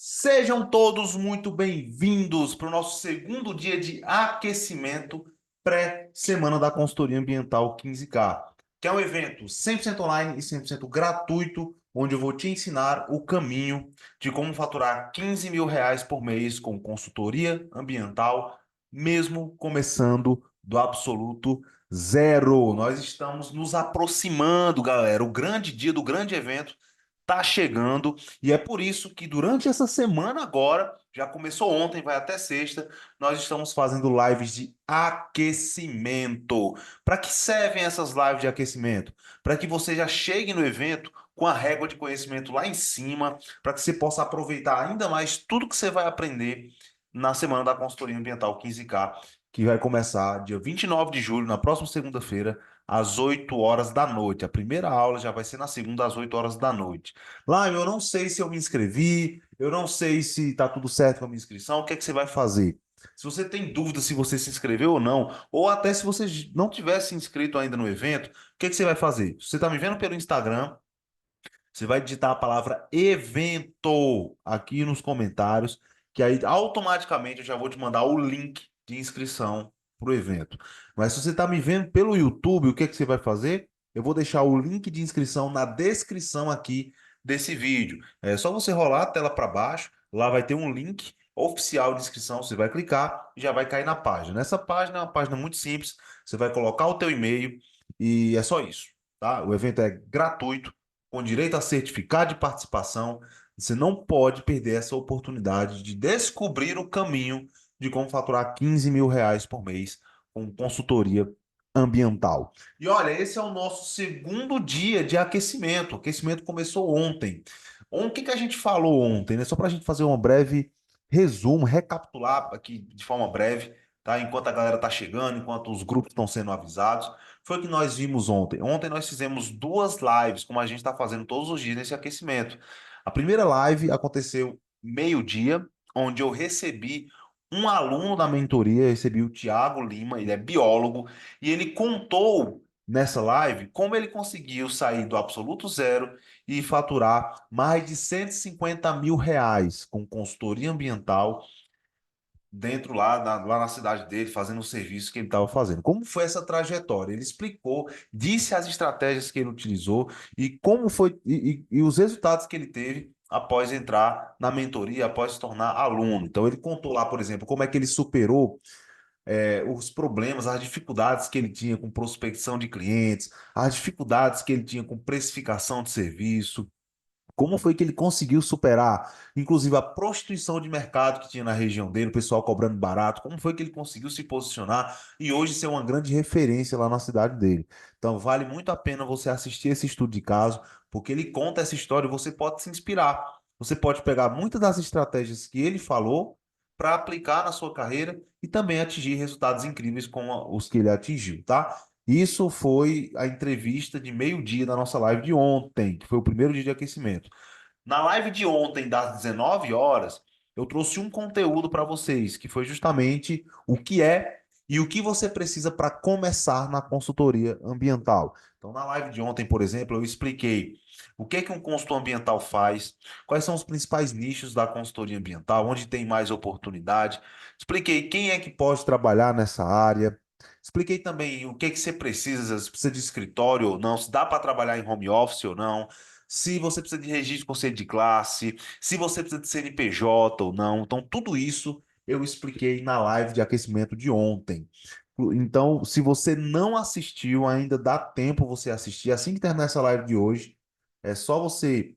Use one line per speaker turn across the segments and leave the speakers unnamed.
Sejam todos muito bem-vindos para o nosso segundo dia de aquecimento pré-semana da Consultoria Ambiental 15K, que é um evento 100% online e 100% gratuito, onde eu vou te ensinar o caminho de como faturar R$ 15.000 por mês com consultoria ambiental, mesmo começando do absoluto zero. Nós estamos nos aproximando, galera. O grande dia do grande evento está chegando. E é por isso que durante essa semana agora, já começou ontem, vai até sexta, nós estamos fazendo lives de aquecimento. Para que servem essas lives de aquecimento? Para que você já chegue no evento com a régua de conhecimento lá em cima, para que você possa aproveitar ainda mais tudo que você vai aprender na semana da consultoria ambiental 15K, que vai começar dia 29 de julho, na próxima segunda-feira, às 8 horas da noite. A primeira aula já vai ser na segunda, às 8 horas da noite. Lá, eu não sei se eu me inscrevi, eu não sei se está tudo certo com a minha inscrição, o que é que você vai fazer? Se você tem dúvida se você se inscreveu ou não, ou até se você não tivesse inscrito ainda no evento, o que é que você vai fazer? Se você está me vendo pelo Instagram, você vai digitar a palavra evento aqui nos comentários, que aí automaticamente eu já vou te mandar o link de inscrição para o evento. Mas se você está me vendo pelo YouTube, o que é que você vai fazer? Eu vou deixar o link de inscrição na descrição aqui desse vídeo. É só você rolar a tela para baixo, lá vai ter um link oficial de inscrição, você vai clicar e já vai cair na página. Nessa página é uma página muito simples, você vai colocar o teu e-mail e é só isso, tá? O evento é gratuito, com direito a certificado de participação. Você não pode perder essa oportunidade de descobrir o caminho de como faturar R$ 15.000 por mês com consultoria ambiental. E olha, esse é o nosso segundo dia de aquecimento. O aquecimento começou ontem. O que a gente falou ontem, né? Só para a gente fazer um breve resumo, recapitular aqui de forma breve, tá? Enquanto a galera está chegando, enquanto os grupos estão sendo avisados. Foi o que nós vimos ontem. Ontem nós fizemos duas lives, como a gente está fazendo todos os dias nesse aquecimento. A primeira live aconteceu meio-dia, onde eu recebi um aluno da mentoria, recebi o Tiago Lima, ele é biólogo, e ele contou nessa live como ele conseguiu sair do absoluto zero e faturar mais de R$ 150.000 com consultoria ambiental dentro lá na cidade dele, fazendo o serviço que ele estava fazendo. Como foi essa trajetória? Ele explicou, disse as estratégias que ele utilizou e como foi e os resultados que ele teve após entrar na mentoria, após se tornar aluno. Então ele contou lá, por exemplo, como é que ele superou os problemas, as dificuldades que ele tinha com prospecção de clientes, as dificuldades que ele tinha com precificação de serviço. Como foi que ele conseguiu superar, inclusive, a prostituição de mercado que tinha na região dele, o pessoal cobrando barato? Como foi que ele conseguiu se posicionar e hoje ser uma grande referência lá na cidade dele? Então, vale muito a pena você assistir esse estudo de caso, porque ele conta essa história e você pode se inspirar. Você pode pegar muitas das estratégias que ele falou para aplicar na sua carreira e também atingir resultados incríveis como os que ele atingiu, tá? Isso foi a entrevista de meio-dia da nossa live de ontem, que foi o primeiro dia de aquecimento. Na live de ontem, das 19 horas, eu trouxe um conteúdo para vocês, que foi justamente o que é e o que você precisa para começar na consultoria ambiental. Então, na live de ontem, por exemplo, eu expliquei o que um consultor ambiental faz, quais são os principais nichos da consultoria ambiental, onde tem mais oportunidade. Expliquei quem é que pode trabalhar nessa área. Expliquei também o que você precisa, se precisa de escritório ou não, se dá para trabalhar em home office ou não, se você precisa de registro de conselho de classe, se você precisa de CNPJ ou não. Então, tudo isso eu expliquei na live de aquecimento de ontem. Então, se você não assistiu, ainda dá tempo você assistir. Assim que terminar essa live de hoje, é só você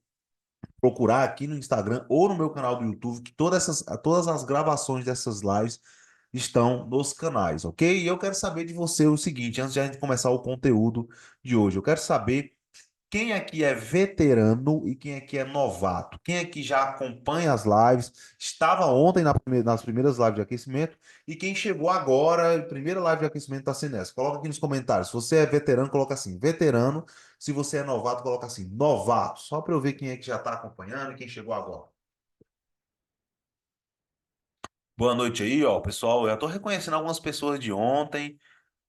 procurar aqui no Instagram ou no meu canal do YouTube, que todas as gravações dessas lives estão nos canais, ok? E eu quero saber de você o seguinte, antes de a gente começar o conteúdo de hoje, eu quero saber quem aqui é veterano e quem aqui é novato? Quem aqui já acompanha as lives? Estava ontem nas primeiras lives de aquecimento e quem chegou agora, primeira live de aquecimento está sendo essa. Coloca aqui nos comentários. Se você é veterano, coloca assim, veterano. Se você é novato, coloca assim, novato. Só para eu ver quem é que já está acompanhando e quem chegou agora. Boa noite aí, ó, pessoal. Eu estou reconhecendo algumas pessoas de ontem,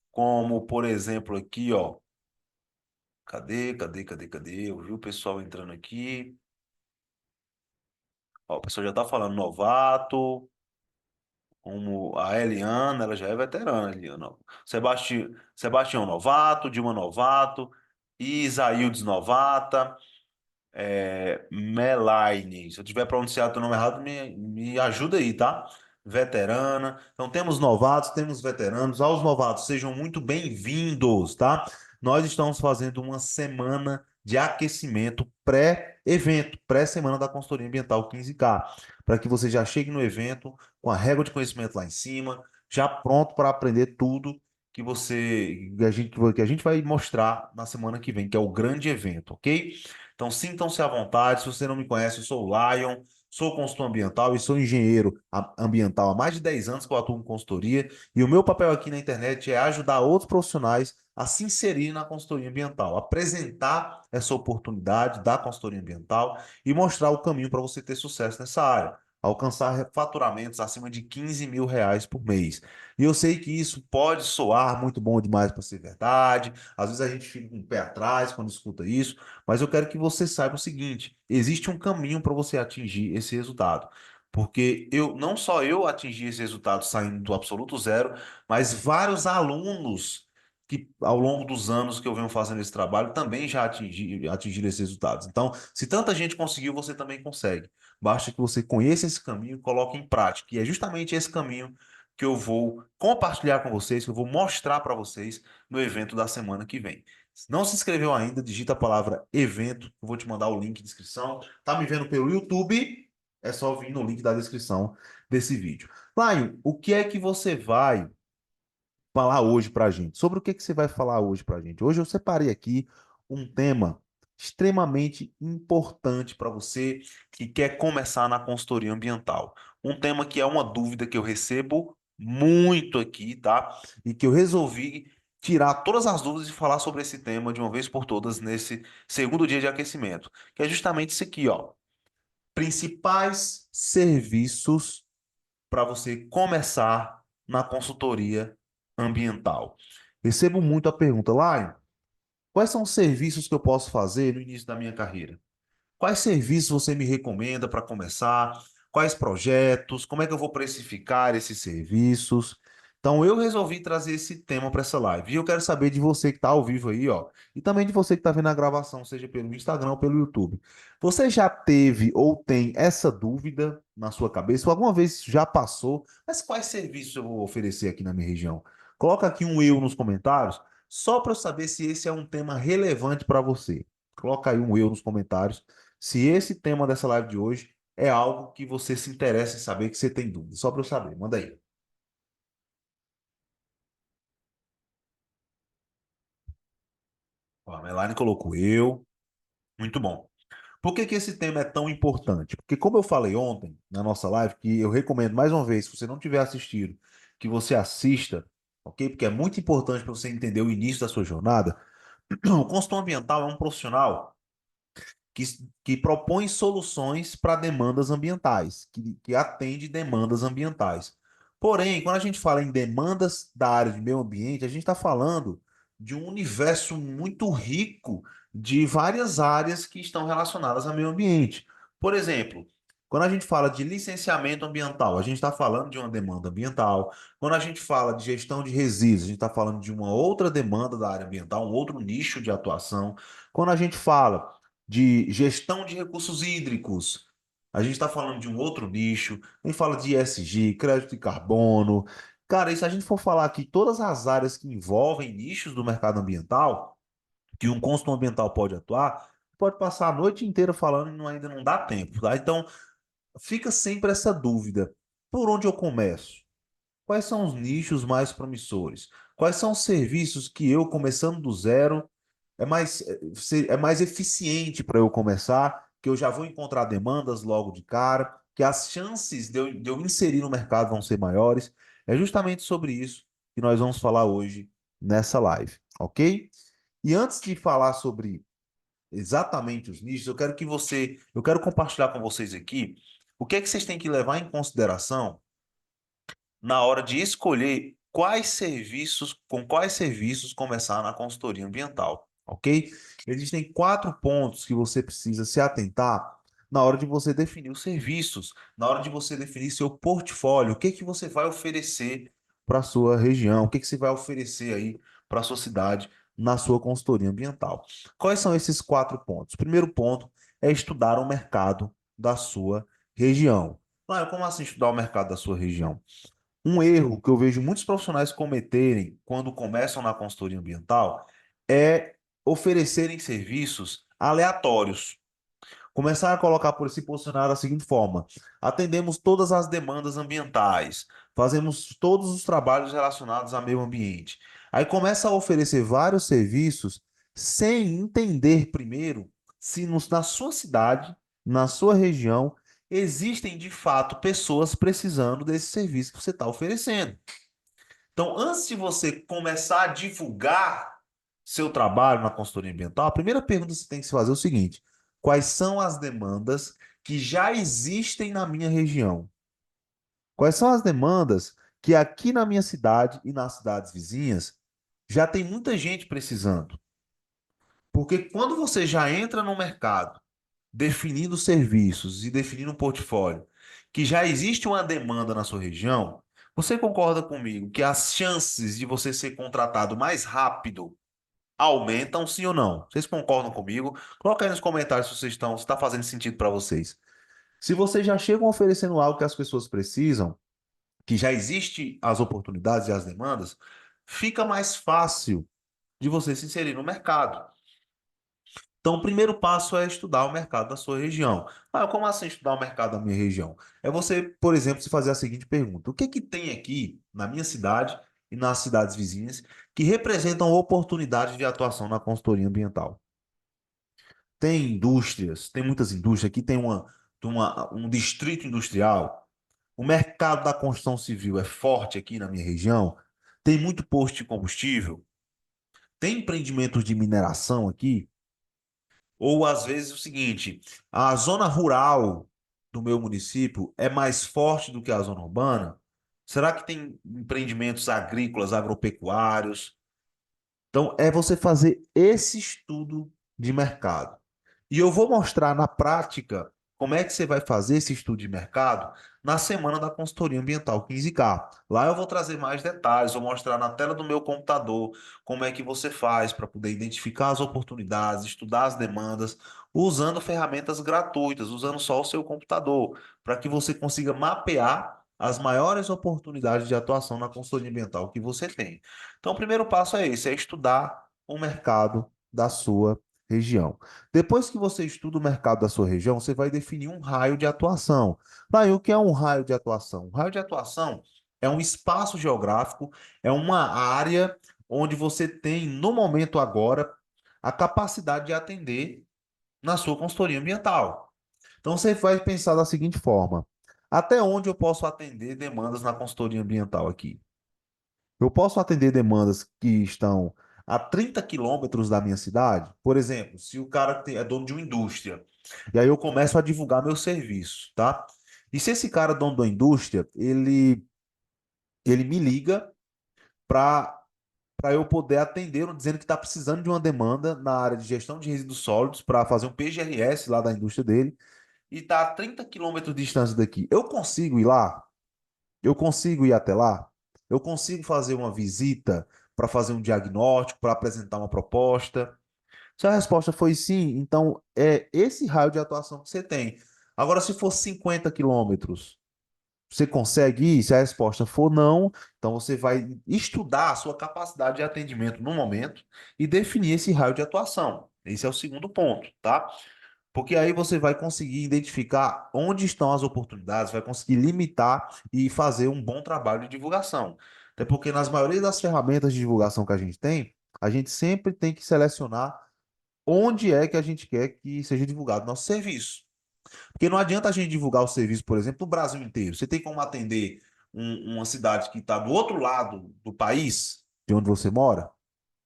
como por exemplo aqui, ó. Cadê? Eu vi o pessoal entrando aqui. Ó, a pessoa já está falando novato, como a Eliana, ela já é veterana, Eliana. Sebastião novato, Dilma novato, Isaíldes novata. Melaine. Se eu tiver pronunciado o nome errado, me ajuda aí, tá? Veterana. Então temos novatos, temos veteranos. Aos novatos, sejam muito bem-vindos, tá? Nós estamos fazendo uma semana de aquecimento pré-evento, pré-semana da consultoria ambiental 15K, para que você já chegue no evento com a régua de conhecimento lá em cima, já pronto para aprender tudo que a gente vai mostrar na semana que vem, que é o grande evento, ok? Então, sintam-se à vontade. Se você não me conhece, eu sou o Lion, sou consultor ambiental e sou engenheiro ambiental há mais de 10 anos que eu atuo em consultoria. E o meu papel aqui na internet é ajudar outros profissionais a se inserir na consultoria ambiental, apresentar essa oportunidade da consultoria ambiental e mostrar o caminho para você ter sucesso nessa área. Alcançar faturamentos acima de R$ 15.000 por mês. E eu sei que isso pode soar muito bom demais para ser verdade. Às vezes a gente fica com o pé atrás quando escuta isso, mas eu quero que você saiba o seguinte: existe um caminho para você atingir esse resultado. Porque não só eu atingi esse resultado saindo do absoluto zero, mas vários alunos que ao longo dos anos que eu venho fazendo esse trabalho também já atingiram esses resultados. Então, se tanta gente conseguiu, você também consegue. Basta que você conheça esse caminho e coloque em prática. E é justamente esse caminho que eu vou compartilhar com vocês, que eu vou mostrar para vocês no evento da semana que vem. Se não se inscreveu ainda, digita a palavra evento, eu vou te mandar o link de inscrição. Tá me vendo pelo YouTube? É só vir no link da descrição desse vídeo. Laio, o que é que você vai falar hoje para a gente? Sobre o que é que você vai falar hoje para a gente? Hoje eu separei aqui um tema extremamente importante para você que quer começar na consultoria ambiental. Um tema que é uma dúvida que eu recebo muito aqui, tá? E que eu resolvi tirar todas as dúvidas e falar sobre esse tema de uma vez por todas nesse segundo dia de aquecimento, que é justamente isso aqui, ó. Principais serviços para você começar na consultoria ambiental. Recebo muito a pergunta, Laio, quais são os serviços que eu posso fazer no início da minha carreira? Quais serviços você me recomenda para começar? Quais projetos? Como é que eu vou precificar esses serviços? Então, eu resolvi trazer esse tema para essa live. E eu quero saber de você que está ao vivo aí, ó. E também de você que está vendo a gravação, seja pelo Instagram ou pelo YouTube. Você já teve ou tem essa dúvida na sua cabeça? Ou alguma vez já passou? Mas quais serviços eu vou oferecer aqui na minha região? Coloca aqui um eu nos comentários, só para eu saber se esse é um tema relevante para você. Coloca aí um eu nos comentários se esse tema dessa live de hoje é algo que você se interessa em saber, que você tem dúvida. Só para eu saber, manda aí. Ó, a Melanie colocou eu. Muito bom. Por que que esse tema é tão importante? Porque, como eu falei ontem na nossa live, que eu recomendo mais uma vez, se você não tiver assistido, que você assista, ok? Porque é muito importante para você entender o início da sua jornada. O consultor ambiental é um profissional que, que propõe soluções para demandas ambientais, que atende demandas ambientais. Porém, quando a gente fala em demandas da área de meio ambiente, a gente está falando de um universo muito rico de várias áreas que estão relacionadas ao meio ambiente. Por exemplo, quando a gente fala de licenciamento ambiental, a gente está falando de uma demanda ambiental. Quando a gente fala de gestão de resíduos, a gente está falando de uma outra demanda da área ambiental, um outro nicho de atuação. Quando a gente fala de gestão de recursos hídricos, a gente está falando de um outro nicho. A gente fala de ESG, crédito de carbono. Cara, e se a gente for falar aqui todas as áreas que envolvem nichos do mercado ambiental, que um consultor ambiental pode atuar, pode passar a noite inteira falando e ainda não dá tempo, tá? Então, fica sempre essa dúvida. Por onde eu começo? Quais são os nichos mais promissores? Quais são os serviços que eu, começando do zero, é mais eficiente para eu começar, que eu já vou encontrar demandas logo de cara, que as chances de eu inserir no mercado vão ser maiores? É justamente sobre isso que nós vamos falar hoje nessa live, ok? E antes de falar sobre exatamente os nichos, eu quero compartilhar com vocês aqui o que é que vocês têm que levar em consideração na hora de escolher com quais serviços começar na consultoria ambiental, ok? Existem 4 pontos que você precisa se atentar na hora de você definir os serviços, na hora de você definir seu portfólio, o que que você vai oferecer para a sua região, o que que você vai oferecer aí para a sua cidade na sua consultoria ambiental. Quais são esses 4 pontos? O primeiro ponto é estudar o mercado da sua região. Ah, como assim estudar o mercado da sua região? Um erro que eu vejo muitos profissionais cometerem quando começam na consultoria ambiental é oferecerem serviços aleatórios. Começar a colocar por se posicionar da seguinte forma: atendemos todas as demandas ambientais, fazemos todos os trabalhos relacionados ao meio ambiente. Aí começa a oferecer vários serviços sem entender primeiro se na sua cidade, na sua região, existem de fato pessoas precisando desse serviço que você está oferecendo. Então, antes de você começar a divulgar seu trabalho na consultoria ambiental, a primeira pergunta que você tem que se fazer é o seguinte: quais são as demandas que já existem na minha região? Quais são as demandas que aqui na minha cidade e nas cidades vizinhas já tem muita gente precisando? Porque quando você já entra no mercado definindo serviços e definindo um portfólio, que já existe uma demanda na sua região, você concorda comigo que as chances de você ser contratado mais rápido aumentam, sim ou não? Vocês concordam comigo? Coloca aí nos comentários se está fazendo sentido para vocês. Se vocês já chegam oferecendo algo que as pessoas precisam, que já existe as oportunidades e as demandas, fica mais fácil de você se inserir no mercado. Então, o primeiro passo é estudar o mercado da sua região. Ah, como assim estudar o mercado da minha região? É você, por exemplo, se fazer a seguinte pergunta: o que que tem aqui na minha cidade e nas cidades vizinhas que representam oportunidades de atuação na consultoria ambiental? Tem indústrias, tem muitas indústrias aqui, tem um distrito industrial. O mercado da construção civil é forte aqui na minha região. Tem muito posto de combustível. Tem empreendimentos de mineração aqui. Ou às vezes o seguinte, a zona rural do meu município é mais forte do que a zona urbana? Será que tem empreendimentos agrícolas, agropecuários? Então, é você fazer esse estudo de mercado. E eu vou mostrar na prática como é que você vai fazer esse estudo de mercado na semana da consultoria ambiental 15K. Lá eu vou trazer mais detalhes, vou mostrar na tela do meu computador como é que você faz para poder identificar as oportunidades, estudar as demandas, usando ferramentas gratuitas, usando só o seu computador, para que você consiga mapear as maiores oportunidades de atuação na consultoria ambiental que você tem. Então, o primeiro passo é esse, é estudar o mercado da sua região. Depois que você estuda o mercado da sua região, você vai definir um raio de atuação. Aí, o que é um raio de atuação? Um raio de atuação é um espaço geográfico, é uma área onde você tem, no momento agora, a capacidade de atender na sua consultoria ambiental. Então, você vai pensar da seguinte forma: até onde eu posso atender demandas na consultoria ambiental aqui? Eu posso atender demandas que estão a 30 quilômetros da minha cidade? Por exemplo, se o cara é dono de uma indústria, e aí eu começo a divulgar meu serviço, tá? E se esse cara, dono da indústria, ele me liga para eu poder atender, dizendo que está precisando de uma demanda na área de gestão de resíduos sólidos para fazer um PGRS lá da indústria dele, e está a 30 quilômetros de distância daqui. Eu consigo ir lá? Eu consigo ir até lá? Eu consigo fazer uma visita para fazer um diagnóstico, para apresentar uma proposta? Se a resposta foi sim, então é esse raio de atuação que você tem. Agora, se for 50 quilômetros, você consegue ir? Se a resposta for não, então você vai estudar a sua capacidade de atendimento no momento e definir esse raio de atuação. Esse é o segundo ponto, tá? Porque aí você vai conseguir identificar onde estão as oportunidades, vai conseguir limitar e fazer um bom trabalho de divulgação. Até porque nas maioria das ferramentas de divulgação que a gente sempre tem que selecionar onde é que a gente quer que seja divulgado nosso serviço. Porque não adianta a gente divulgar o serviço, por exemplo, no Brasil inteiro. Você tem como atender uma cidade que está do outro lado do país, de onde você mora?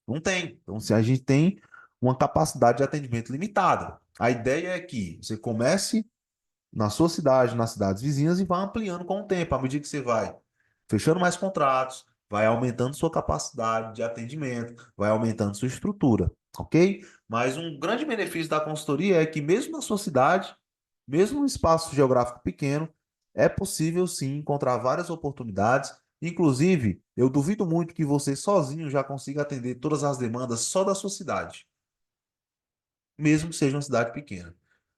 Não tem. Então, se a gente tem uma capacidade de atendimento limitada. A ideia é que você comece na sua cidade, nas cidades vizinhas e vá ampliando com o tempo, à medida que você vai fechando mais contratos, vai aumentando sua capacidade de atendimento, vai aumentando sua estrutura, ok? Mas um grande benefício da consultoria é que mesmo na sua cidade, Mesmo um espaço geográfico pequeno, é possível sim encontrar várias oportunidades. Inclusive, eu duvido muito que você sozinho já consiga atender todas as demandas só da sua cidade, mesmo que seja uma cidade pequena.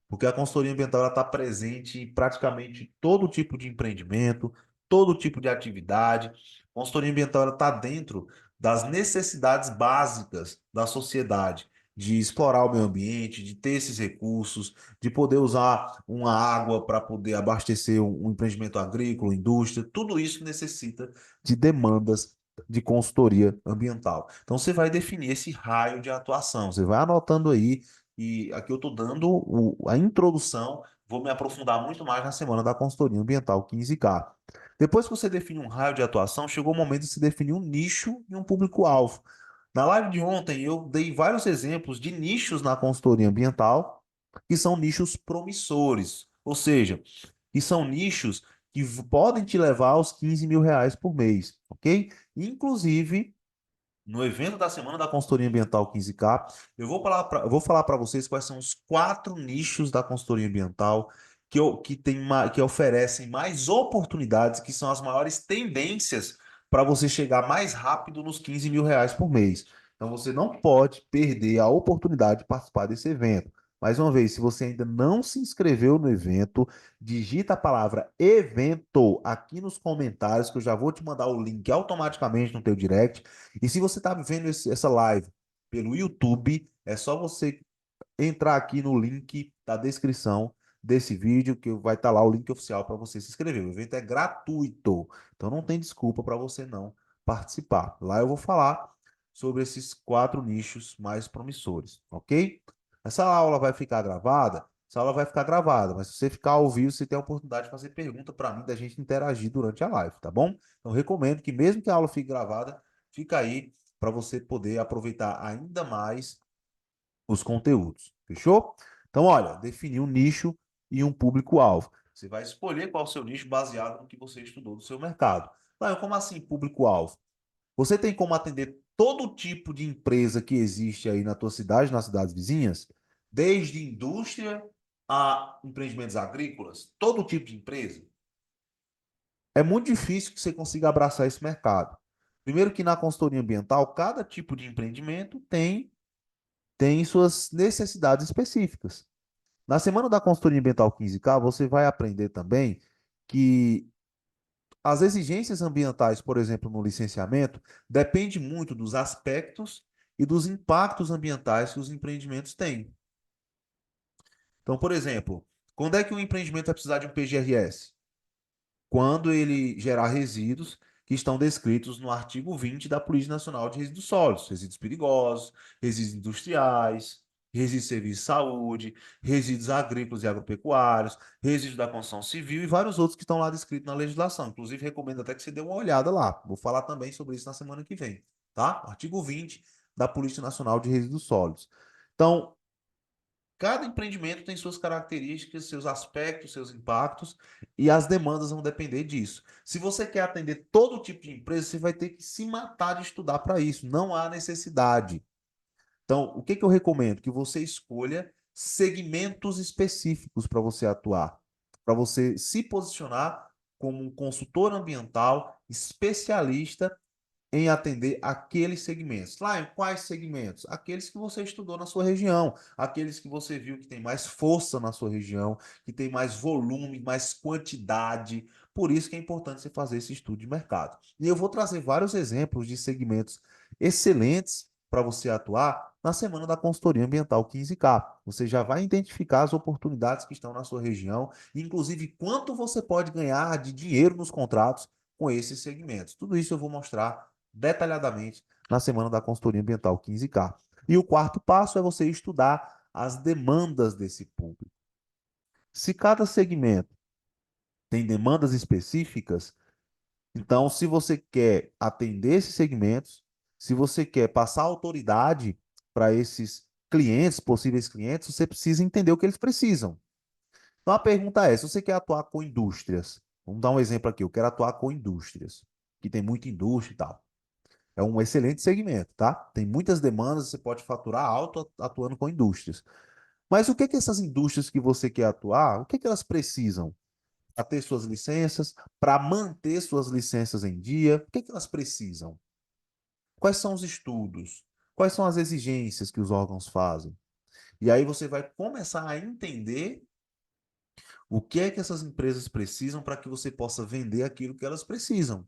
Porque a consultoria ambiental está presente em praticamente todo tipo de empreendimento, todo tipo de atividade. A consultoria ambiental está dentro das necessidades básicas da sociedade, de explorar o meio ambiente, de ter esses recursos, de poder usar uma água para poder abastecer um empreendimento agrícola, indústria. Tudo isso necessita de demandas de consultoria ambiental. Então, você vai definir esse raio de atuação. Você vai anotando aí e aqui eu estou dando a introdução, vou me aprofundar muito mais na semana da consultoria ambiental 15K. Depois que você define um raio de atuação, chegou o momento de se definir um nicho e um público-alvo. Na live de ontem, eu dei vários exemplos de nichos na consultoria ambiental, que são nichos promissores, ou seja, que são nichos que podem te levar aos 15 mil reais por mês, ok? Inclusive, no evento da Semana da Consultoria Ambiental 15K, eu vou falar para vocês quais são os quatro nichos da consultoria ambiental que oferecem mais oportunidades, que são as maiores tendências para você chegar mais rápido nos 15 mil reais por mês. Então você não pode perder a oportunidade de participar desse evento. Mais uma vez, se você ainda não se inscreveu no evento, digita a palavra evento aqui nos comentários, que eu já vou te mandar o link automaticamente no teu direct. E se você está vendo essa live pelo YouTube, é só você entrar aqui no link da descrição desse vídeo, que vai estar lá o link oficial para você se inscrever. O evento é gratuito, então não tem desculpa para você não participar. Lá eu vou falar sobre esses quatro nichos mais promissores, ok? Essa aula vai ficar gravada? Essa aula vai ficar gravada, mas se você ficar ao vivo, você tem a oportunidade de fazer pergunta para mim, da gente interagir durante a live, tá bom? Então, recomendo que, mesmo que a aula fique gravada, fica aí para você poder aproveitar ainda mais os conteúdos. Fechou? Então, olha, definir um nicho e um público-alvo. Você vai escolher qual é o seu nicho baseado no que você estudou do seu mercado. Lion, como assim público-alvo? Você tem como atender todo tipo de empresa que existe aí na tua cidade, nas cidades vizinhas? Desde indústria a empreendimentos agrícolas? Todo tipo de empresa? É muito difícil que você consiga abraçar esse mercado. Primeiro que na consultoria ambiental, cada tipo de empreendimento tem suas necessidades específicas. Na semana da consultoria ambiental 15K, você vai aprender também que as exigências ambientais, por exemplo, no licenciamento, depende muito dos aspectos e dos impactos ambientais que os empreendimentos têm. Então, por exemplo, quando é que um empreendimento vai precisar de um PGRS? Quando ele gerar resíduos que estão descritos no artigo 20 da Política Nacional de Resíduos Sólidos, resíduos perigosos, resíduos industriais, resíduos de serviço de saúde, resíduos agrícolas e agropecuários, resíduos da construção civil e vários outros que estão lá descritos na legislação. Inclusive, recomendo até que você dê uma olhada lá. Vou falar também sobre isso na semana que vem, tá? Artigo 20 da Política Nacional de Resíduos Sólidos. Então, cada empreendimento tem suas características, seus aspectos, seus impactos, e as demandas vão depender disso. Se você quer atender todo tipo de empresa, você vai ter que se matar de estudar para isso. Não há necessidade. Então, o que que eu recomendo? Que você escolha segmentos específicos para você atuar, para você se posicionar como um consultor ambiental especialista em atender aqueles segmentos. Lá, em quais segmentos? Aqueles que você estudou na sua região, aqueles que você viu que tem mais força na sua região, que tem mais volume, mais quantidade. Por isso que é importante você fazer esse estudo de mercado. E eu vou trazer vários exemplos de segmentos excelentes para você atuar na semana da consultoria ambiental 15K. Você já vai identificar as oportunidades que estão na sua região, inclusive quanto você pode ganhar de dinheiro nos contratos com esses segmentos. Tudo isso eu vou mostrar detalhadamente na semana da consultoria ambiental 15K. E o quarto passo é você estudar as demandas desse público. Se cada segmento tem demandas específicas, então, se você quer atender esses segmentos, se você quer passar autoridade para esses clientes, possíveis clientes, você precisa entender o que eles precisam. Então, a pergunta é: se você quer atuar com indústrias, vamos dar um exemplo aqui, eu quero atuar com indústrias, que tem muita indústria e tal. É um excelente segmento, tá? Tem muitas demandas, você pode faturar alto atuando com indústrias. Mas o que que essas indústrias que você quer atuar, o que que elas precisam? Para ter suas licenças, para manter suas licenças em dia, o que que elas precisam? Quais são os estudos? Quais são as exigências que os órgãos fazem? E aí você vai começar a entender o que é que essas empresas precisam para que você possa vender aquilo que elas precisam.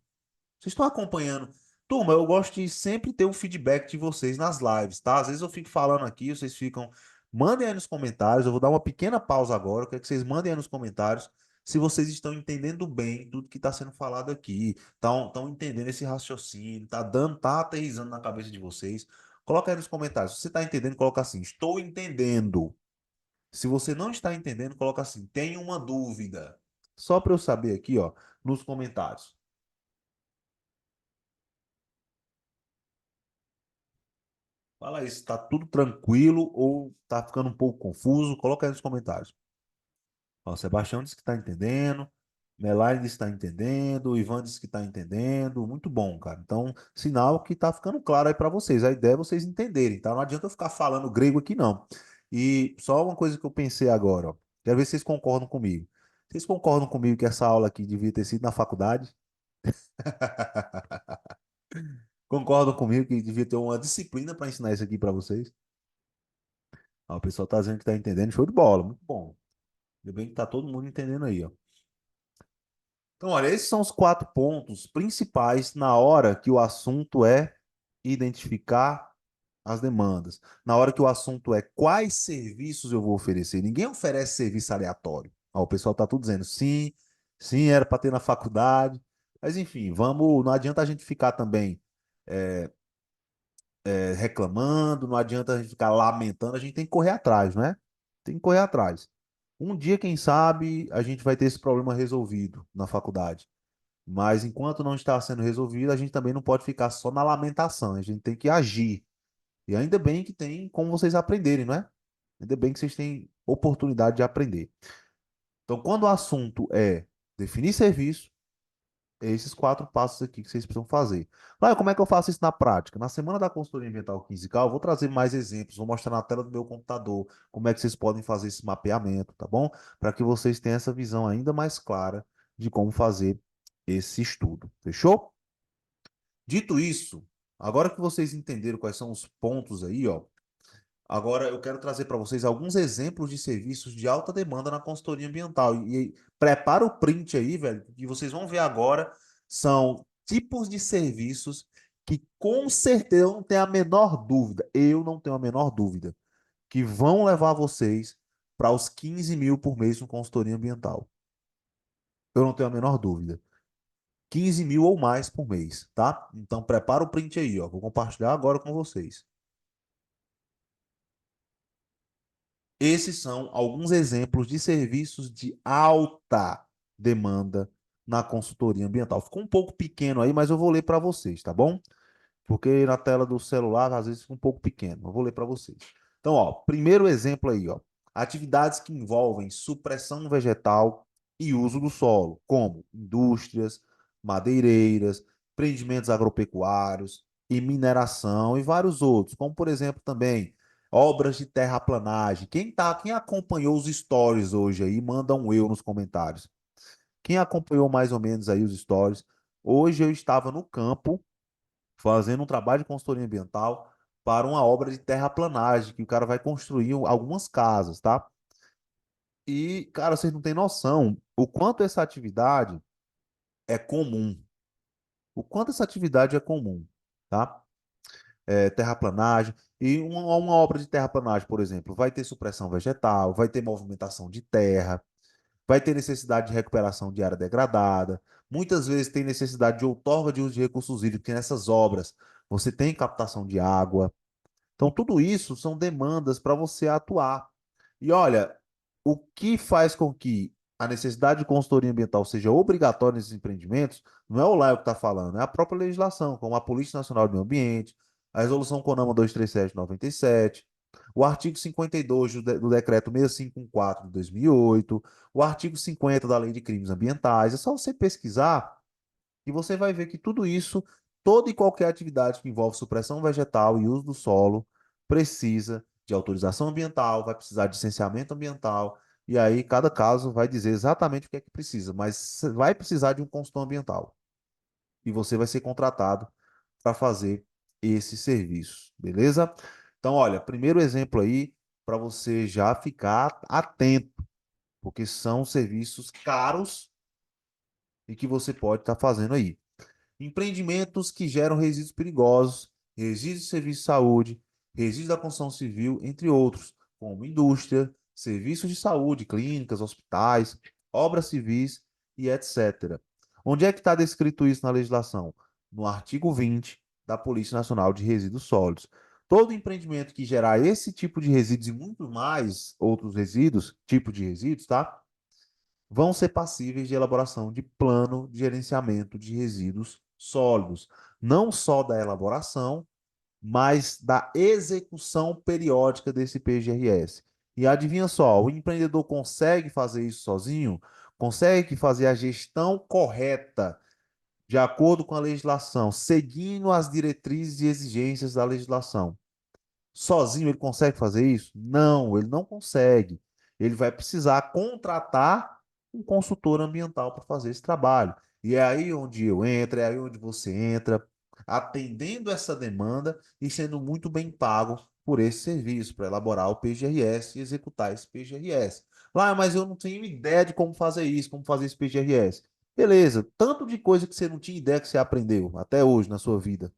Vocês estão acompanhando? Turma, eu gosto de sempre ter um feedback de vocês nas lives, tá? Às vezes eu fico falando aqui, vocês ficam. Mandem aí nos comentários. Eu vou dar uma pequena pausa agora. Eu quero que vocês mandem aí nos comentários se vocês estão entendendo bem tudo que está sendo falado aqui. Estão entendendo esse raciocínio, tá dando, tá aterrissando na cabeça de vocês. Coloca aí nos comentários. Se você está entendendo, coloca assim: estou entendendo. Se você não está entendendo, coloca assim: tenho uma dúvida. Só para eu saber aqui, ó, nos comentários. Fala aí se está tudo tranquilo ou está ficando um pouco confuso. Coloca aí nos comentários. Ó, Sebastião disse que está entendendo. Melaine disse que está entendendo. O Ivan disse que está entendendo. Muito bom, cara. Então, sinal que está ficando claro aí para vocês. A ideia é vocês entenderem, tá? Não adianta eu ficar falando grego aqui, não. E só uma coisa que eu pensei agora, ó. Quero ver se vocês concordam comigo. Vocês concordam comigo que essa aula aqui devia ter sido na faculdade? Concordam comigo que devia ter uma disciplina para ensinar isso aqui para vocês? Ah, o pessoal tá dizendo que tá entendendo. Show de bola, muito bom. Ainda bem que tá todo mundo entendendo aí, ó. Então, olha, esses são os 4 pontos principais na hora que o assunto é identificar as demandas. Na hora que o assunto é quais serviços eu vou oferecer. Ninguém oferece serviço aleatório. Ó, o pessoal tá tudo dizendo sim, sim, era para ter na faculdade. Mas enfim, vamos. Não adianta a gente ficar também reclamando, não adianta a gente ficar lamentando, a gente tem que correr atrás, né? Tem que correr atrás. Um dia, quem sabe, a gente vai ter esse problema resolvido na faculdade. Mas enquanto não está sendo resolvido, a gente também não pode ficar só na lamentação, a gente tem que agir. E ainda bem que tem como vocês aprenderem, não é? Ainda bem que vocês têm oportunidade de aprender. Então, quando o assunto é definir serviço, é esses 4 passos aqui que vocês precisam fazer. Ah, como é que eu faço isso na prática? Na semana da consultoria ambiental 15K, eu vou trazer mais exemplos, vou mostrar na tela do meu computador como é que vocês podem fazer esse mapeamento, tá bom? Para que vocês tenham essa visão ainda mais clara de como fazer esse estudo. Fechou? Dito isso, agora que vocês entenderam quais são os pontos aí, ó, agora eu quero trazer para vocês alguns exemplos de serviços de alta demanda na consultoria ambiental. E prepara o print aí, velho, que vocês vão ver agora. São tipos de serviços que com certeza eu não tenho a menor dúvida, eu não tenho a menor dúvida, que vão levar vocês para os 15 mil por mês no consultoria ambiental. Eu não tenho a menor dúvida. 15 mil ou mais por mês, tá? Então prepara o print aí, ó. Vou compartilhar agora com vocês. Esses são alguns exemplos de serviços de alta demanda na consultoria ambiental. Ficou um pouco pequeno aí, mas eu vou ler para vocês, tá bom? Porque na tela do celular às vezes fica um pouco pequeno. Eu vou ler para vocês. Então, ó, primeiro exemplo aí, ó. Atividades que envolvem supressão vegetal e uso do solo, como indústrias, madeireiras, empreendimentos agropecuários e mineração e vários outros, como por exemplo também obras de terraplanagem. Quem acompanhou os stories hoje aí, manda um eu nos comentários. Quem acompanhou mais ou menos aí os stories? Hoje eu estava no campo fazendo um trabalho de consultoria ambiental para uma obra de terraplanagem, que o cara vai construir algumas casas, tá? E, cara, vocês não têm noção o quanto essa atividade é comum. O quanto essa atividade é comum, tá? Terraplanagem. E uma obra de terraplanagem, por exemplo, vai ter supressão vegetal, vai ter movimentação de terra, vai ter necessidade de recuperação de área degradada. Muitas vezes tem necessidade de outorga de uso de recursos hídricos, porque nessas obras você tem captação de água. Então, tudo isso são demandas para você atuar. E olha, o que faz com que a necessidade de consultoria ambiental seja obrigatória nesses empreendimentos, não é o Laio que está falando, é a própria legislação, como a Polícia Nacional do Meio Ambiente, a Resolução CONAMA 237/97, o artigo 52 do Decreto 6514 de 2008, o artigo 50 da Lei de Crimes Ambientais. É só você pesquisar e você vai ver que tudo isso, toda e qualquer atividade que envolve supressão vegetal e uso do solo, precisa de autorização ambiental, vai precisar de licenciamento ambiental, e aí cada caso vai dizer exatamente o que é que precisa, mas vai precisar de um consultor ambiental. E você vai ser contratado para fazer esse serviço, beleza? Então, olha, primeiro exemplo aí para você já ficar atento, porque são serviços caros e que você pode estar fazendo aí. Empreendimentos que geram resíduos perigosos, resíduos de serviço de saúde, resíduos da construção civil, entre outros, como indústria, serviços de saúde, clínicas, hospitais, obras civis e etc. Onde é que está descrito isso na legislação? No artigo 20 da Polícia Nacional de Resíduos Sólidos. Todo empreendimento que gerar esse tipo de resíduos e muito mais outros resíduos, tipo de resíduos, tá? Vão ser passíveis de elaboração de plano de gerenciamento de resíduos sólidos, não só da elaboração, mas da execução periódica desse PGRS. E adivinha só, o empreendedor consegue fazer isso sozinho? Consegue fazer a gestão correta, de acordo com a legislação, seguindo as diretrizes e exigências da legislação? Sozinho ele consegue fazer isso? Não, ele não consegue. Ele vai precisar contratar um consultor ambiental para fazer esse trabalho. E é aí onde eu entro, é aí onde você entra, atendendo essa demanda e sendo muito bem pago por esse serviço, para elaborar o PGRS e executar esse PGRS. Lá, mas eu não tenho ideia de como fazer isso, como fazer esse PGRS. Beleza, tanto de coisa que você não tinha ideia que você aprendeu até hoje na sua vida.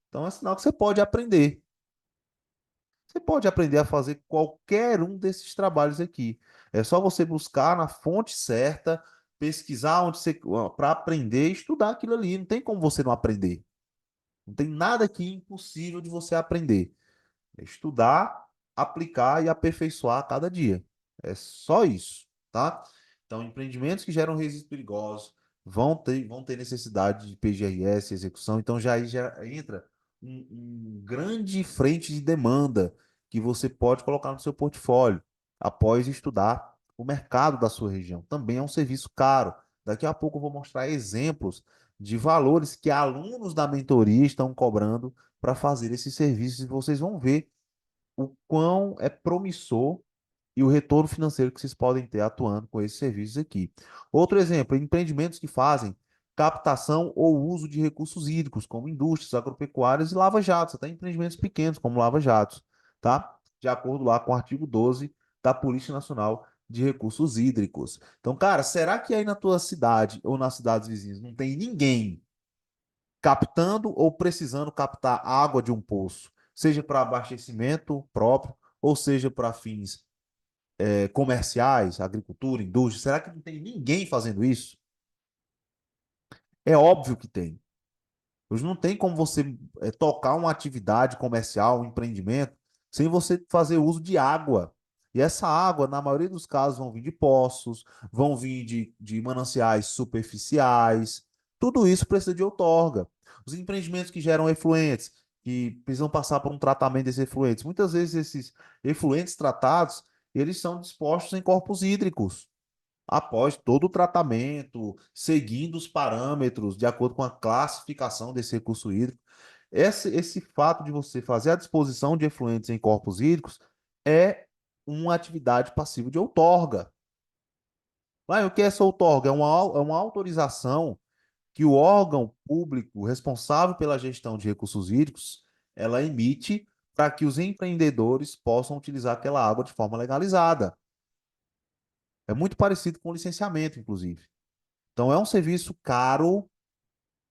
Então é sinal que você pode aprender. Você pode aprender a fazer qualquer um desses trabalhos aqui. É só você buscar na fonte certa, pesquisar onde você para aprender e estudar aquilo ali. Não tem como você não aprender. Não tem nada aqui impossível de você aprender. É estudar, aplicar e aperfeiçoar a cada dia. É só isso, tá? Então, empreendimentos que geram resíduos perigosos vão ter necessidade de PGRS, execução. Então, já entra um grande frente de demanda que você pode colocar no seu portfólio após estudar o mercado da sua região. Também é um serviço caro. Daqui a pouco eu vou mostrar exemplos de valores que alunos da mentoria estão cobrando para fazer esses serviços e vocês vão ver o quão é promissor e o retorno financeiro que vocês podem ter atuando com esses serviços aqui. Outro exemplo, empreendimentos que fazem captação ou uso de recursos hídricos, como indústrias, agropecuárias e lava-jatos, até empreendimentos pequenos, como lava-jatos, tá? De acordo lá com o artigo 12 da Polícia Nacional de Recursos Hídricos. Então, cara, será que aí na tua cidade ou nas cidades vizinhas não tem ninguém captando ou precisando captar água de um poço, seja para abastecimento próprio, ou seja para fins comerciais, agricultura, indústria? Será que não tem ninguém fazendo isso? É óbvio que tem. Hoje não tem como você tocar uma atividade comercial, um empreendimento, sem você fazer uso de água. E essa água, na maioria dos casos, vão vir de poços, vão vir de mananciais superficiais. Tudo isso precisa de outorga. Os empreendimentos que geram efluentes, que precisam passar por um tratamento desses efluentes. Muitas vezes esses efluentes tratados, eles são dispostos em corpos hídricos após todo o tratamento, seguindo os parâmetros, de acordo com a classificação desse recurso hídrico. Esse fato de você fazer a disposição de efluentes em corpos hídricos é uma atividade passiva de outorga. Mas o que é essa outorga? É uma autorização que o órgão público responsável pela gestão de recursos hídricos ela emite para que os empreendedores possam utilizar aquela água de forma legalizada. É muito parecido com o licenciamento, inclusive. Então, é um serviço caro,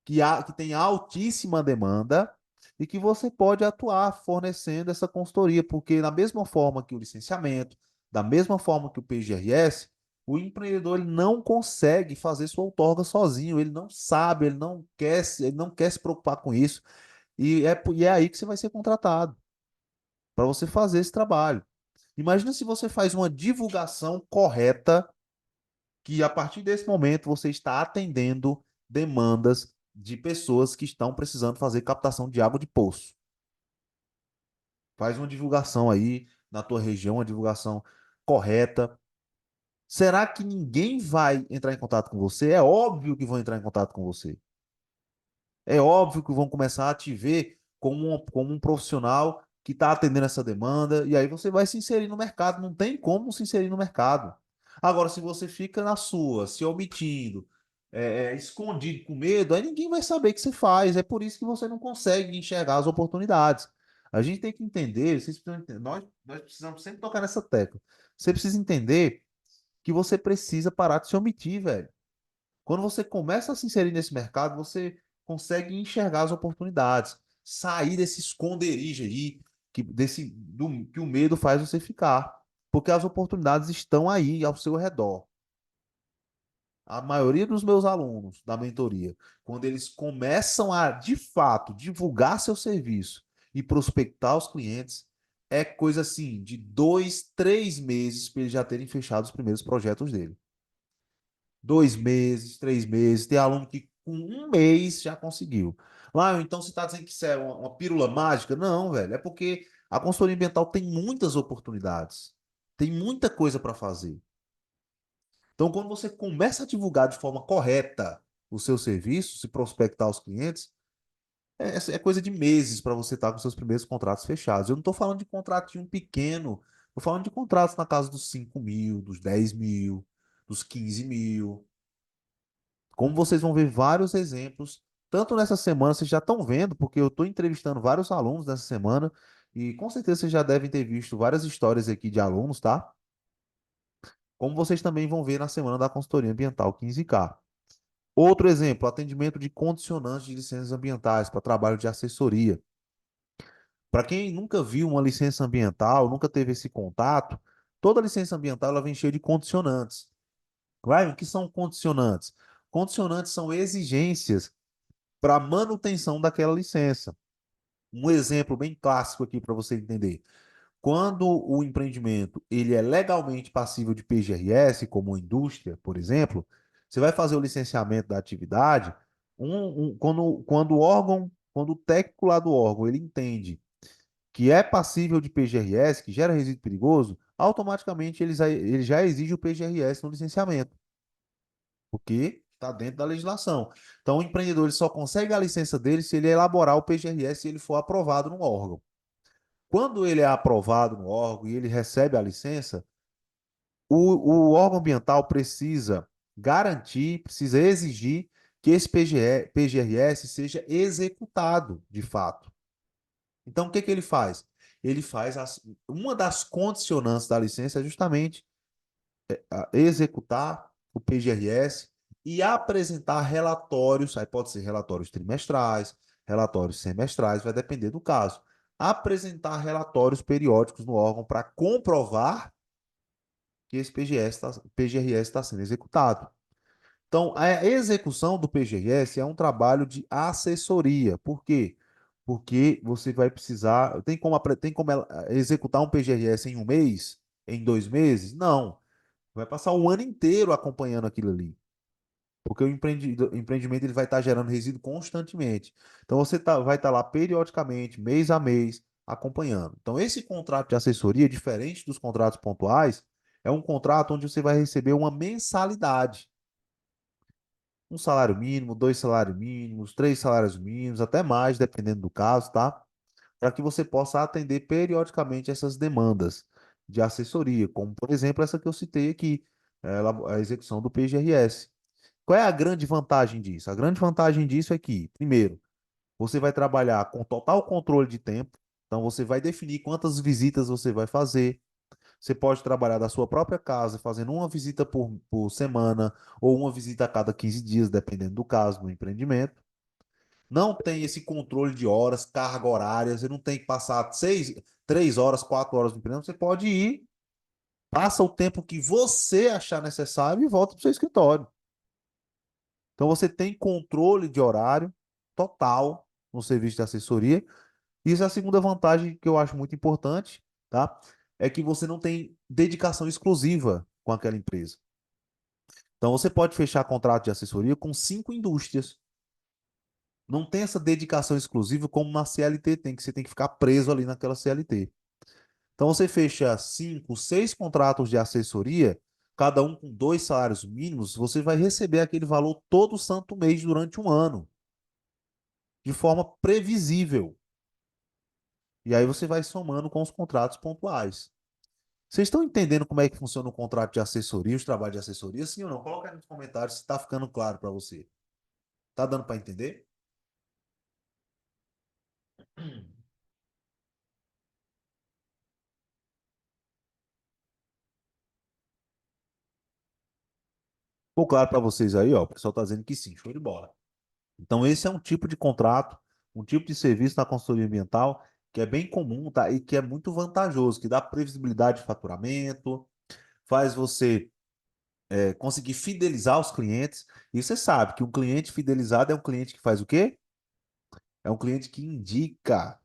que tem altíssima demanda e que você pode atuar fornecendo essa consultoria, porque da mesma forma que o licenciamento, da mesma forma que o PGRS, o empreendedor ele não consegue fazer sua outorga sozinho, ele não sabe, ele não quer se preocupar com isso, e é aí que você vai ser contratado, para você fazer esse trabalho. Imagina se você faz uma divulgação correta que a partir desse momento você está atendendo demandas de pessoas que estão precisando fazer captação de água de poço. Faz uma divulgação aí na tua região, uma divulgação correta. Será que ninguém vai entrar em contato com você? É óbvio que vão entrar em contato com você. É óbvio que vão começar a te ver como um profissional que está atendendo essa demanda, e aí você vai se inserir no mercado. Não tem como se inserir no mercado. Agora, se você fica na sua, se omitindo, escondido com medo, aí ninguém vai saber o que você faz. É por isso que você não consegue enxergar as oportunidades. A gente tem que entender, vocês precisam entender, nós precisamos sempre tocar nessa tecla. Você precisa entender que você precisa parar de se omitir, velho. Quando você começa a se inserir nesse mercado, você consegue enxergar as oportunidades, sair desse esconderijo aí, que o medo faz você ficar. Porque as oportunidades estão aí ao seu redor. A maioria dos meus alunos da mentoria, quando eles começam a, de fato, divulgar seu serviço e prospectar os clientes, é coisa assim, de 2, 3 meses para eles já terem fechado os primeiros projetos dele. 2 meses, 3 meses. Tem aluno que com um mês já conseguiu. Lá, então você está dizendo que isso é uma pílula mágica? Não, velho. É porque a consultoria ambiental tem muitas oportunidades. Tem muita coisa para fazer. Então, quando você começa a divulgar de forma correta o seu serviço, se prospectar os clientes, é coisa de meses para você estar com seus primeiros contratos fechados. Eu não estou falando de contratinho pequeno, estou falando de contratos na casa dos 5 mil, dos 10 mil, dos 15 mil. Como vocês vão ver vários exemplos, tanto nessa semana, vocês já estão vendo, porque eu estou entrevistando vários alunos nessa semana, e com certeza vocês já devem ter visto várias histórias aqui de alunos, tá? Como vocês também vão ver na semana da consultoria ambiental 15K. Outro exemplo, atendimento de condicionantes de licenças ambientais para trabalho de assessoria. Para quem nunca viu uma licença ambiental, nunca teve esse contato, toda licença ambiental ela vem cheia de condicionantes. Vai, o que são condicionantes? Condicionantes são exigências para manutenção daquela licença. Um exemplo bem clássico aqui para você entender. Quando o empreendimento ele é legalmente passível de PGRS, como uma indústria, por exemplo, você vai fazer o licenciamento da atividade, quando o órgão, quando o técnico lá do órgão ele entende que é passível de PGRS, que gera resíduo perigoso, automaticamente ele já exige o PGRS no licenciamento, porque está dentro da legislação. Então, o empreendedor ele só consegue a licença dele se ele elaborar o PGRS e ele for aprovado no órgão. Quando ele é aprovado no órgão e ele recebe a licença, o órgão ambiental precisa garantir, precisa exigir que esse PGRS seja executado de fato. Então, o que que ele faz? Ele faz uma das condicionantes da licença é justamente executar o PGRS e apresentar relatórios, aí pode ser relatórios trimestrais, relatórios semestrais, vai depender do caso. Apresentar relatórios periódicos no órgão para comprovar que esse PGRS está sendo executado. Então, a execução do PGRS é um trabalho de assessoria. Por quê? Porque você vai precisar. Tem como executar um PGRS em um mês? Em 2 meses? Não. Vai passar um ano inteiro acompanhando aquilo ali. Porque o empreendimento ele vai estar gerando resíduo constantemente. Então você vai estar lá periodicamente, mês a mês, acompanhando. Então esse contrato de assessoria, diferente dos contratos pontuais, é um contrato onde você vai receber uma mensalidade. Um salário mínimo, 2 salários mínimos, 3 salários mínimos, até mais, dependendo do caso, tá? Para que você possa atender periodicamente essas demandas de assessoria, como por exemplo essa que eu citei aqui, a execução do PGRS. Qual é a grande vantagem disso? A grande vantagem disso é que, primeiro, você vai trabalhar com total controle de tempo, então você vai definir quantas visitas você vai fazer. Você pode trabalhar da sua própria casa, fazendo uma visita por semana ou uma visita a cada 15 dias, dependendo do caso, no empreendimento. Não tem esse controle de horas, carga horária, você não tem que passar 3 horas, 4 horas no empreendimento, você pode ir, passa o tempo que você achar necessário e volta para o seu escritório. Então você tem controle de horário total no serviço de assessoria. Isso é a segunda vantagem que eu acho muito importante, tá? É que você não tem dedicação exclusiva com aquela empresa. Então você pode fechar contrato de assessoria com 5 indústrias. Não tem essa dedicação exclusiva como na CLT tem, que você tem que ficar preso ali naquela CLT. Então você fecha 5, 6 contratos de assessoria, cada um com 2 salários mínimos, você vai receber aquele valor todo santo mês durante um ano, de forma previsível. E aí você vai somando com os contratos pontuais. Vocês estão entendendo como é que funciona o contrato de assessoria, os trabalhos de assessoria? Sim ou não? Coloca aí nos comentários se está ficando claro para você. Tá dando para entender? Ficou claro para vocês aí, ó. O pessoal está dizendo que sim, show de bola. Então, esse é um tipo de contrato, um tipo de serviço na consultoria ambiental que é bem comum, tá? E que é muito vantajoso, que dá previsibilidade de faturamento, faz você conseguir fidelizar os clientes. E você sabe que um cliente fidelizado é um cliente que faz o quê? É um cliente que indica.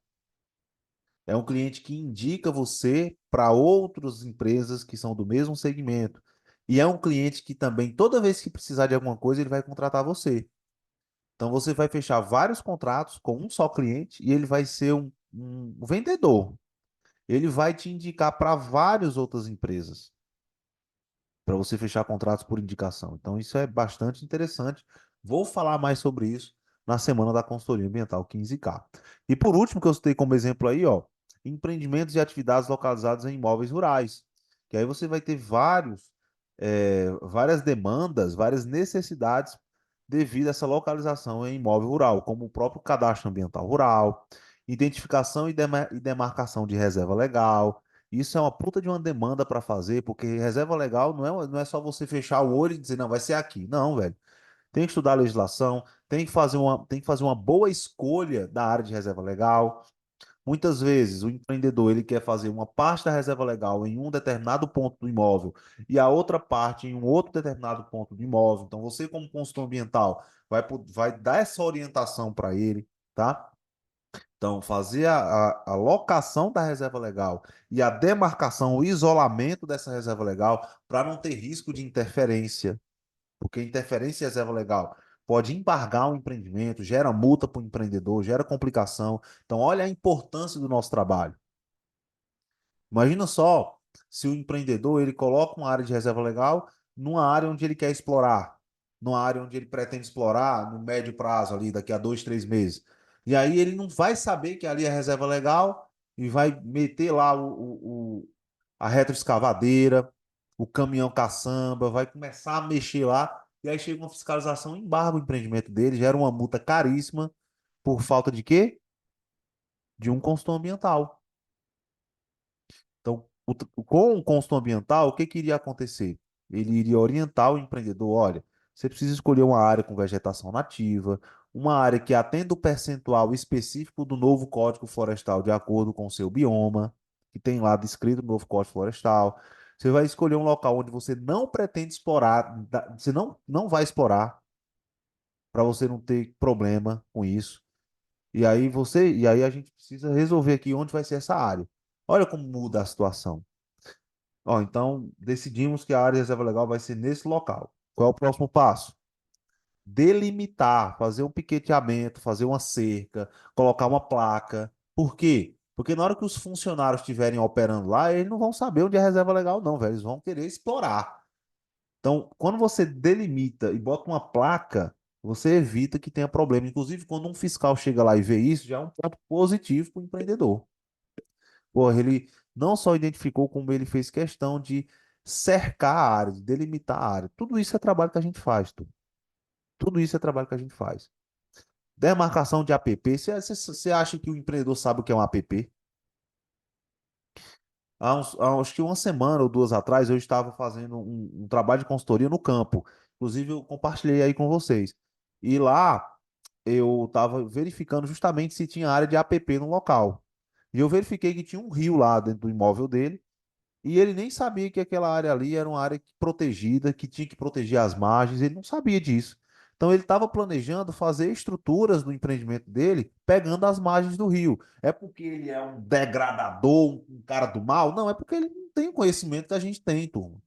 É um cliente que indica você para outras empresas que são do mesmo segmento. E é um cliente que também, toda vez que precisar de alguma coisa, ele vai contratar você. Então você vai fechar vários contratos com um só cliente e ele vai ser um vendedor. Ele vai te indicar para várias outras empresas para você fechar contratos por indicação. Então isso é bastante interessante. Vou falar mais sobre isso na semana da consultoria ambiental 15K. E por último, que eu citei como exemplo aí, ó, empreendimentos e atividades localizados em imóveis rurais. Que aí você vai ter várias demandas, várias necessidades devido a essa localização em imóvel rural, como o próprio cadastro ambiental rural, identificação e demarcação de reserva legal. Isso é uma puta de uma demanda para fazer, porque reserva legal não é só você fechar o olho e dizer, não, vai ser aqui. Não, velho. Tem que estudar a legislação, tem que fazer uma boa escolha da área de reserva legal. Muitas vezes o empreendedor ele quer fazer uma parte da reserva legal em um determinado ponto do imóvel e a outra parte em um outro determinado ponto do imóvel. Então você, como consultor ambiental, vai dar essa orientação para ele, tá? Então, fazer a locação da reserva legal e a demarcação, o isolamento dessa reserva legal para não ter risco de interferência, porque interferência em reserva legal pode embargar um empreendimento, gera multa para o empreendedor, gera complicação. Então, olha a importância do nosso trabalho. Imagina só se o empreendedor ele coloca uma área de reserva legal numa área onde ele quer explorar, numa área onde ele pretende explorar no médio prazo ali, daqui a 2, 3 meses. E aí ele não vai saber que ali é reserva legal e vai meter lá a retroescavadeira, o caminhão caçamba, vai começar a mexer lá e aí chega uma fiscalização, embarga o empreendimento dele, gera uma multa caríssima por falta de quê? De um consultor ambiental. Então, com o consultor ambiental, o que que iria acontecer? Ele iria orientar o empreendedor, olha, você precisa escolher uma área com vegetação nativa, uma área que atenda o percentual específico do novo Código Florestal de acordo com o seu bioma, que tem lá descrito no novo Código Florestal. Você vai escolher um local onde você não pretende explorar, você não vai explorar, para você não ter problema com isso. E aí a gente precisa resolver aqui onde vai ser essa área. Olha como muda a situação. Ó, então, decidimos que a área de reserva legal vai ser nesse local. Qual é o próximo passo? Delimitar, fazer um piqueteamento, fazer uma cerca, colocar uma placa. Por quê? Porque na hora que os funcionários estiverem operando lá, eles não vão saber onde é reserva legal, não, velho. Eles vão querer explorar. Então, quando você delimita e bota uma placa, você evita que tenha problema. Inclusive, quando um fiscal chega lá e vê isso, já é um ponto positivo para o empreendedor. Porra, ele não só identificou, como ele fez questão de cercar a área, de delimitar a área. Tudo isso é trabalho que a gente faz, tu. Tudo isso é trabalho que a gente faz. Demarcação de APP. Você acha que o empreendedor sabe o que é um APP? Acho que uma semana ou duas atrás eu estava fazendo um trabalho de consultoria no campo. Inclusive, eu compartilhei aí com vocês. E lá eu estava verificando justamente se tinha área de APP no local. E eu verifiquei que tinha um rio lá dentro do imóvel dele. E ele nem sabia que aquela área ali era uma área protegida, que tinha que proteger as margens, ele não sabia disso. Então ele estava planejando fazer estruturas no empreendimento dele, pegando as margens do rio. É porque ele é um degradador, um cara do mal? Não, é porque ele não tem o conhecimento que a gente tem, turma.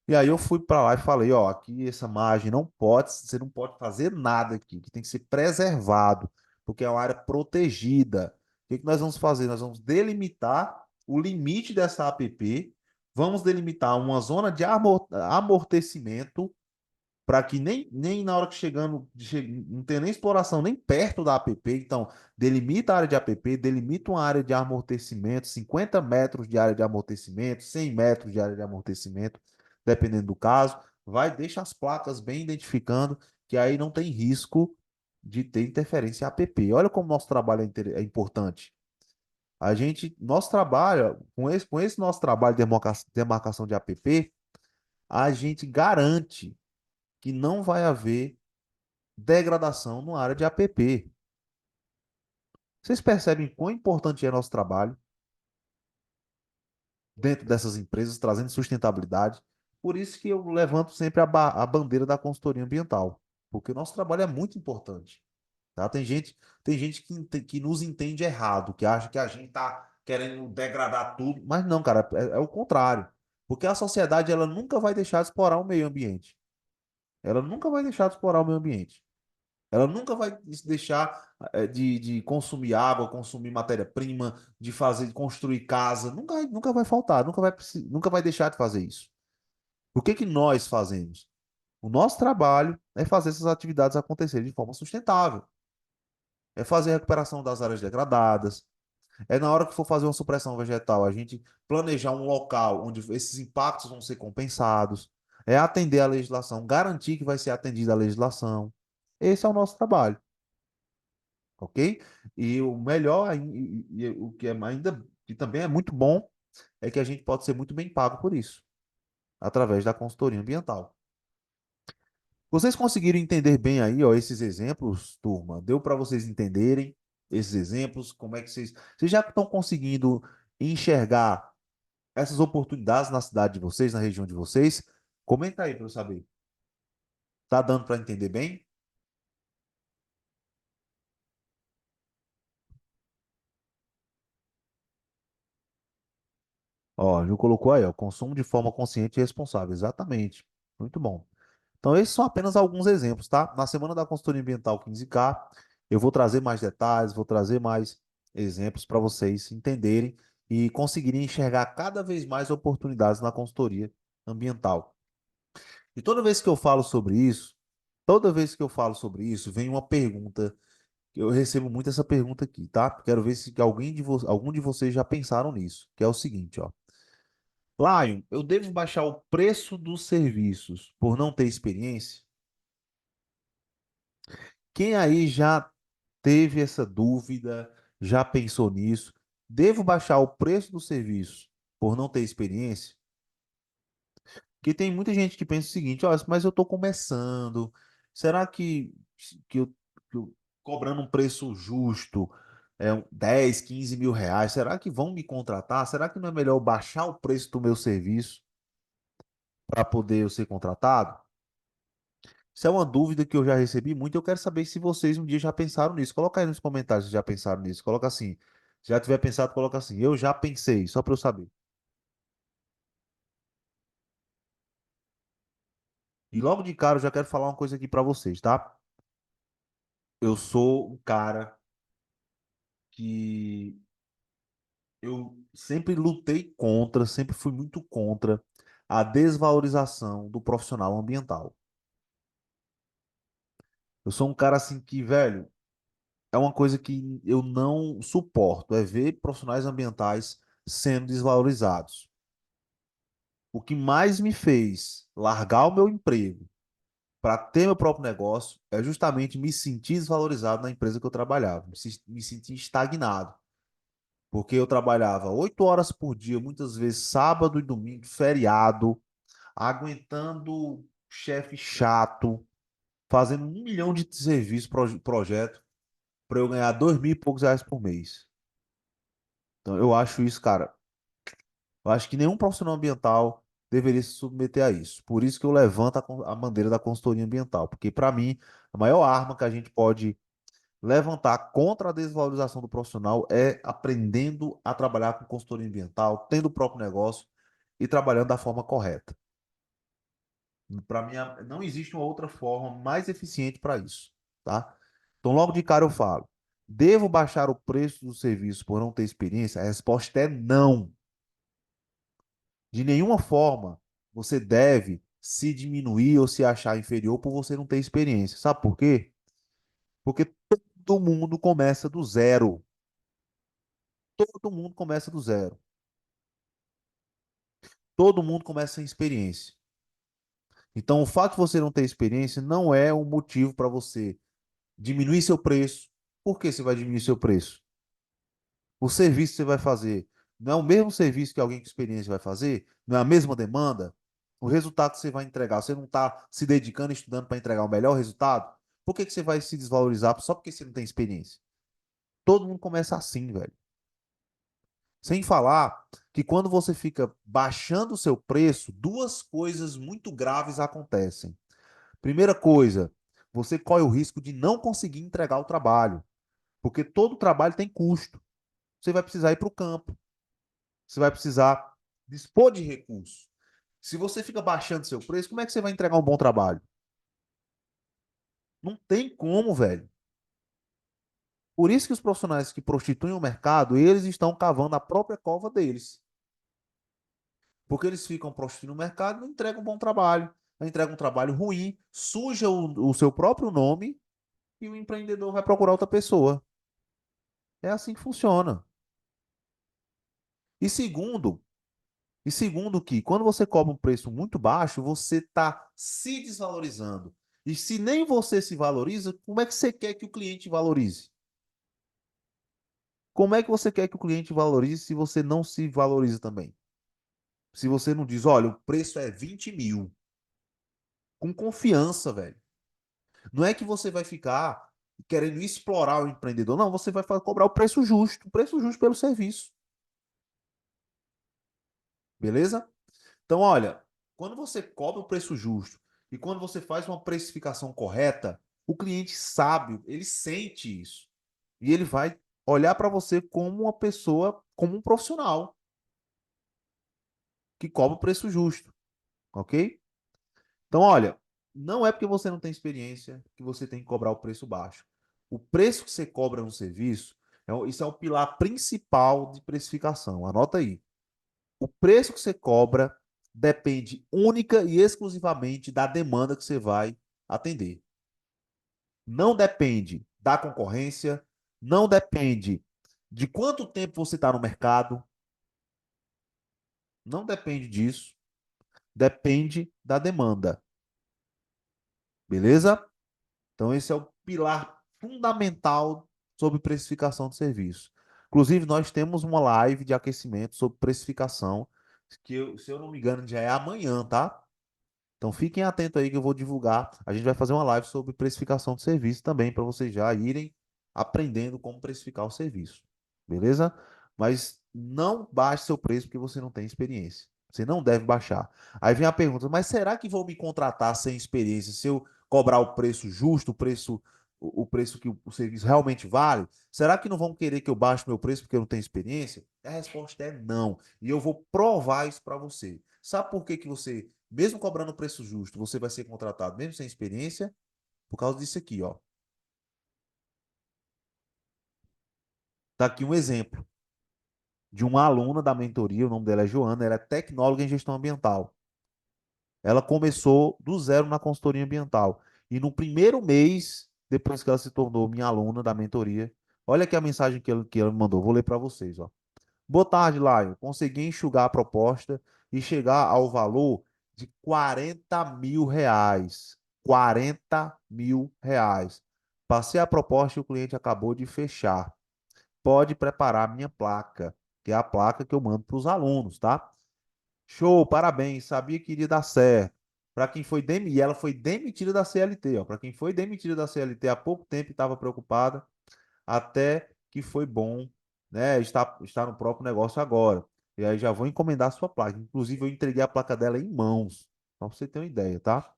E aí eu fui para lá e falei, ó, aqui essa margem não pode, você não pode fazer nada aqui, que tem que ser preservado, porque é uma área protegida. O que que nós vamos fazer? Nós vamos delimitar o limite dessa APP, vamos delimitar uma zona de amortecimento para que nem na hora que chegando, não tenha nem exploração nem perto da APP. Então, delimita a área de APP, delimita uma área de amortecimento, 50 metros de área de amortecimento, 100 metros de área de amortecimento, dependendo do caso. Deixa as placas bem identificando, que aí não tem risco de ter interferência APP. Olha como nosso trabalho é importante. Nosso trabalho, com esse nosso trabalho de demarcação de APP, a gente garante que não vai haver degradação na área de APP. Vocês percebem quão importante é nosso trabalho dentro dessas empresas, trazendo sustentabilidade? Por isso que eu levanto sempre a bandeira da consultoria ambiental, porque o nosso trabalho é muito importante. Tá? Tem gente que nos entende errado, que acha que a gente está querendo degradar tudo, mas não, cara, é o contrário. Porque a sociedade ela nunca vai deixar de explorar o meio ambiente. Ela nunca vai deixar de explorar o meio ambiente. Ela nunca vai se deixar de consumir água, consumir matéria-prima, de construir casa. Nunca vai faltar, nunca vai deixar de fazer isso. O que que nós fazemos? O nosso trabalho é fazer essas atividades acontecerem de forma sustentável. É fazer a recuperação das áreas degradadas. É na hora que for fazer uma supressão vegetal, a gente planejar um local onde esses impactos vão ser compensados. É atender a legislação, garantir que vai ser atendida a legislação. Esse é o nosso trabalho. Ok? E o melhor, e o que é ainda, que também é muito bom, é que a gente pode ser muito bem pago por isso, através da consultoria ambiental. Vocês conseguiram entender bem aí, ó, esses exemplos, turma? Deu para vocês entenderem esses exemplos? Como é que vocês já estão conseguindo enxergar essas oportunidades na cidade de vocês, na região de vocês? Comenta aí para eu saber. Tá dando para entender bem? Ó, Ju colocou aí, ó, consumo de forma consciente e responsável. Exatamente. Muito bom. Então, esses são apenas alguns exemplos, tá? Na semana da consultoria ambiental 15K, eu vou trazer mais detalhes, vou trazer mais exemplos para vocês entenderem e conseguirem enxergar cada vez mais oportunidades na consultoria ambiental. E toda vez que eu falo sobre isso, vem uma pergunta, que eu recebo muito essa pergunta aqui, tá? Quero ver se algum de vocês já pensaram nisso, que é o seguinte, ó. Lion, eu devo baixar o preço dos serviços por não ter experiência? Quem aí já teve essa dúvida, já pensou nisso? Devo baixar o preço do serviço por não ter experiência? Porque tem muita gente que pensa o seguinte, ó, mas eu estou começando, será que eu, que eu cobrando um preço justo, 10, 15 mil reais, será que vão me contratar? Será que não é melhor eu baixar o preço do meu serviço para poder eu ser contratado? Isso é uma dúvida que eu já recebi muito. Eu quero saber se vocês um dia já pensaram nisso. Coloca aí nos comentários se já pensaram nisso. Coloca assim. Se já tiver pensado, coloca assim. Eu já pensei, só para eu saber. E logo de cara eu já quero falar uma coisa aqui para vocês, tá? Eu sou um cara que eu sempre lutei contra, sempre fui muito contra a desvalorização do profissional ambiental. Eu sou um cara assim que, velho, é uma coisa que eu não suporto, é ver profissionais ambientais sendo desvalorizados. O que mais me fez largar o meu emprego para ter meu próprio negócio é justamente me sentir desvalorizado na empresa que eu trabalhava, me sentir estagnado, porque eu trabalhava 8 horas por dia, muitas vezes sábado e domingo, feriado, aguentando chefe chato, fazendo 1 milhão de serviços, projeto, para eu ganhar 2.000 e poucos reais por mês. Então, eu acho isso, cara. Eu acho que nenhum profissional ambiental deveria se submeter a isso. Por isso que eu levanto a bandeira da consultoria ambiental, porque para mim, a maior arma que a gente pode levantar contra a desvalorização do profissional é aprendendo a trabalhar com consultoria ambiental, tendo o próprio negócio e trabalhando da forma correta. Para mim, não existe uma outra forma mais eficiente para isso, tá? Então, logo de cara eu falo, devo baixar o preço do serviço por não ter experiência? A resposta é não. De nenhuma forma você deve se diminuir ou se achar inferior por você não ter experiência. Sabe por quê? Porque todo mundo começa do zero. Todo mundo começa do zero. Todo mundo começa sem experiência. Então, o fato de você não ter experiência não é um motivo para você diminuir seu preço. Por que você vai diminuir seu preço? O serviço que você vai fazer não é o mesmo serviço que alguém com experiência vai fazer? Não é a mesma demanda? O resultado que você vai entregar, você não está se dedicando e estudando para entregar o melhor resultado? Por que que você vai se desvalorizar só porque você não tem experiência? Todo mundo começa assim, velho. Sem falar que quando você fica baixando o seu preço, duas coisas muito graves acontecem. Primeira coisa, você corre o risco de não conseguir entregar o trabalho, porque todo trabalho tem custo. Você vai precisar ir para o campo, você vai precisar dispor de recursos. Se você fica baixando seu preço, como é que você vai entregar um bom trabalho? Não tem como, velho. Por isso que os profissionais que prostituem o mercado, eles estão cavando a própria cova deles. Porque eles ficam prostituindo o mercado e não entregam um bom trabalho. Entregam um trabalho ruim, suja o seu próprio nome e o empreendedor vai procurar outra pessoa. É assim que funciona. E segundo, e segundo que quando você cobra um preço muito baixo, você está se desvalorizando. E se nem você se valoriza, como é que você quer que o cliente valorize? Como é que você quer que o cliente valorize se você não se valoriza também? Se você não diz, olha, o preço é 20 mil. Com confiança, velho. Não é que você vai ficar querendo explorar o empreendedor. Não, você vai cobrar o preço justo pelo serviço. Beleza? Então, olha, quando você cobra o preço justo e quando você faz uma precificação correta, o cliente sabe, ele sente isso. E ele vai olhar para você como uma pessoa, como um profissional que cobra o preço justo, ok? Então, olha, não é porque você não tem experiência que você tem que cobrar o preço baixo. O preço que você cobra no serviço, isso é o pilar principal de precificação. Anota aí. O preço que você cobra depende única e exclusivamente da demanda que você vai atender. Não depende da concorrência, não depende de quanto tempo você está no mercado, não depende disso, depende da demanda. Beleza? Então, esse é o pilar fundamental sobre precificação de serviço. Inclusive, nós temos uma live de aquecimento sobre precificação, que, se eu não me engano, já é amanhã, tá? Então fiquem atentos aí que eu vou divulgar. A gente vai fazer uma live sobre precificação de serviço também, para vocês já irem aprendendo como precificar o serviço. Beleza? Mas não baixe seu preço porque você não tem experiência. Você não deve baixar. Aí vem a pergunta: mas será que vão me contratar sem experiência se eu cobrar o preço justo, o preço que o serviço realmente vale? Será que não vão querer que eu baixe meu preço porque eu não tenho experiência? A resposta é não. E eu vou provar isso para você. Sabe por que que você, mesmo cobrando o preço justo, você vai ser contratado mesmo sem experiência? Por causa disso aqui, ó. Tá aqui um exemplo de uma aluna da mentoria, o nome dela é Joana, ela é tecnóloga em gestão ambiental. Ela começou do zero na consultoria ambiental. E no primeiro mês, depois que ela se tornou minha aluna da mentoria, olha aqui a mensagem que ela me mandou. Vou ler para vocês, ó. Boa tarde, Laio. Consegui enxugar a proposta e chegar ao valor de R$ 40.000. R$ 40.000. Passei a proposta e o cliente acabou de fechar. Pode preparar minha placa, que é a placa que eu mando para os alunos, tá? Show, parabéns. Sabia que iria dar certo. Para quem foi demitido, e ela foi demitida da CLT, ó. Para quem foi demitida da CLT há pouco tempo e estava preocupada, até que foi bom, né? Está no próprio negócio agora. E aí já vou encomendar a sua placa. Inclusive, eu entreguei a placa dela em mãos, só para você ter uma ideia, tá?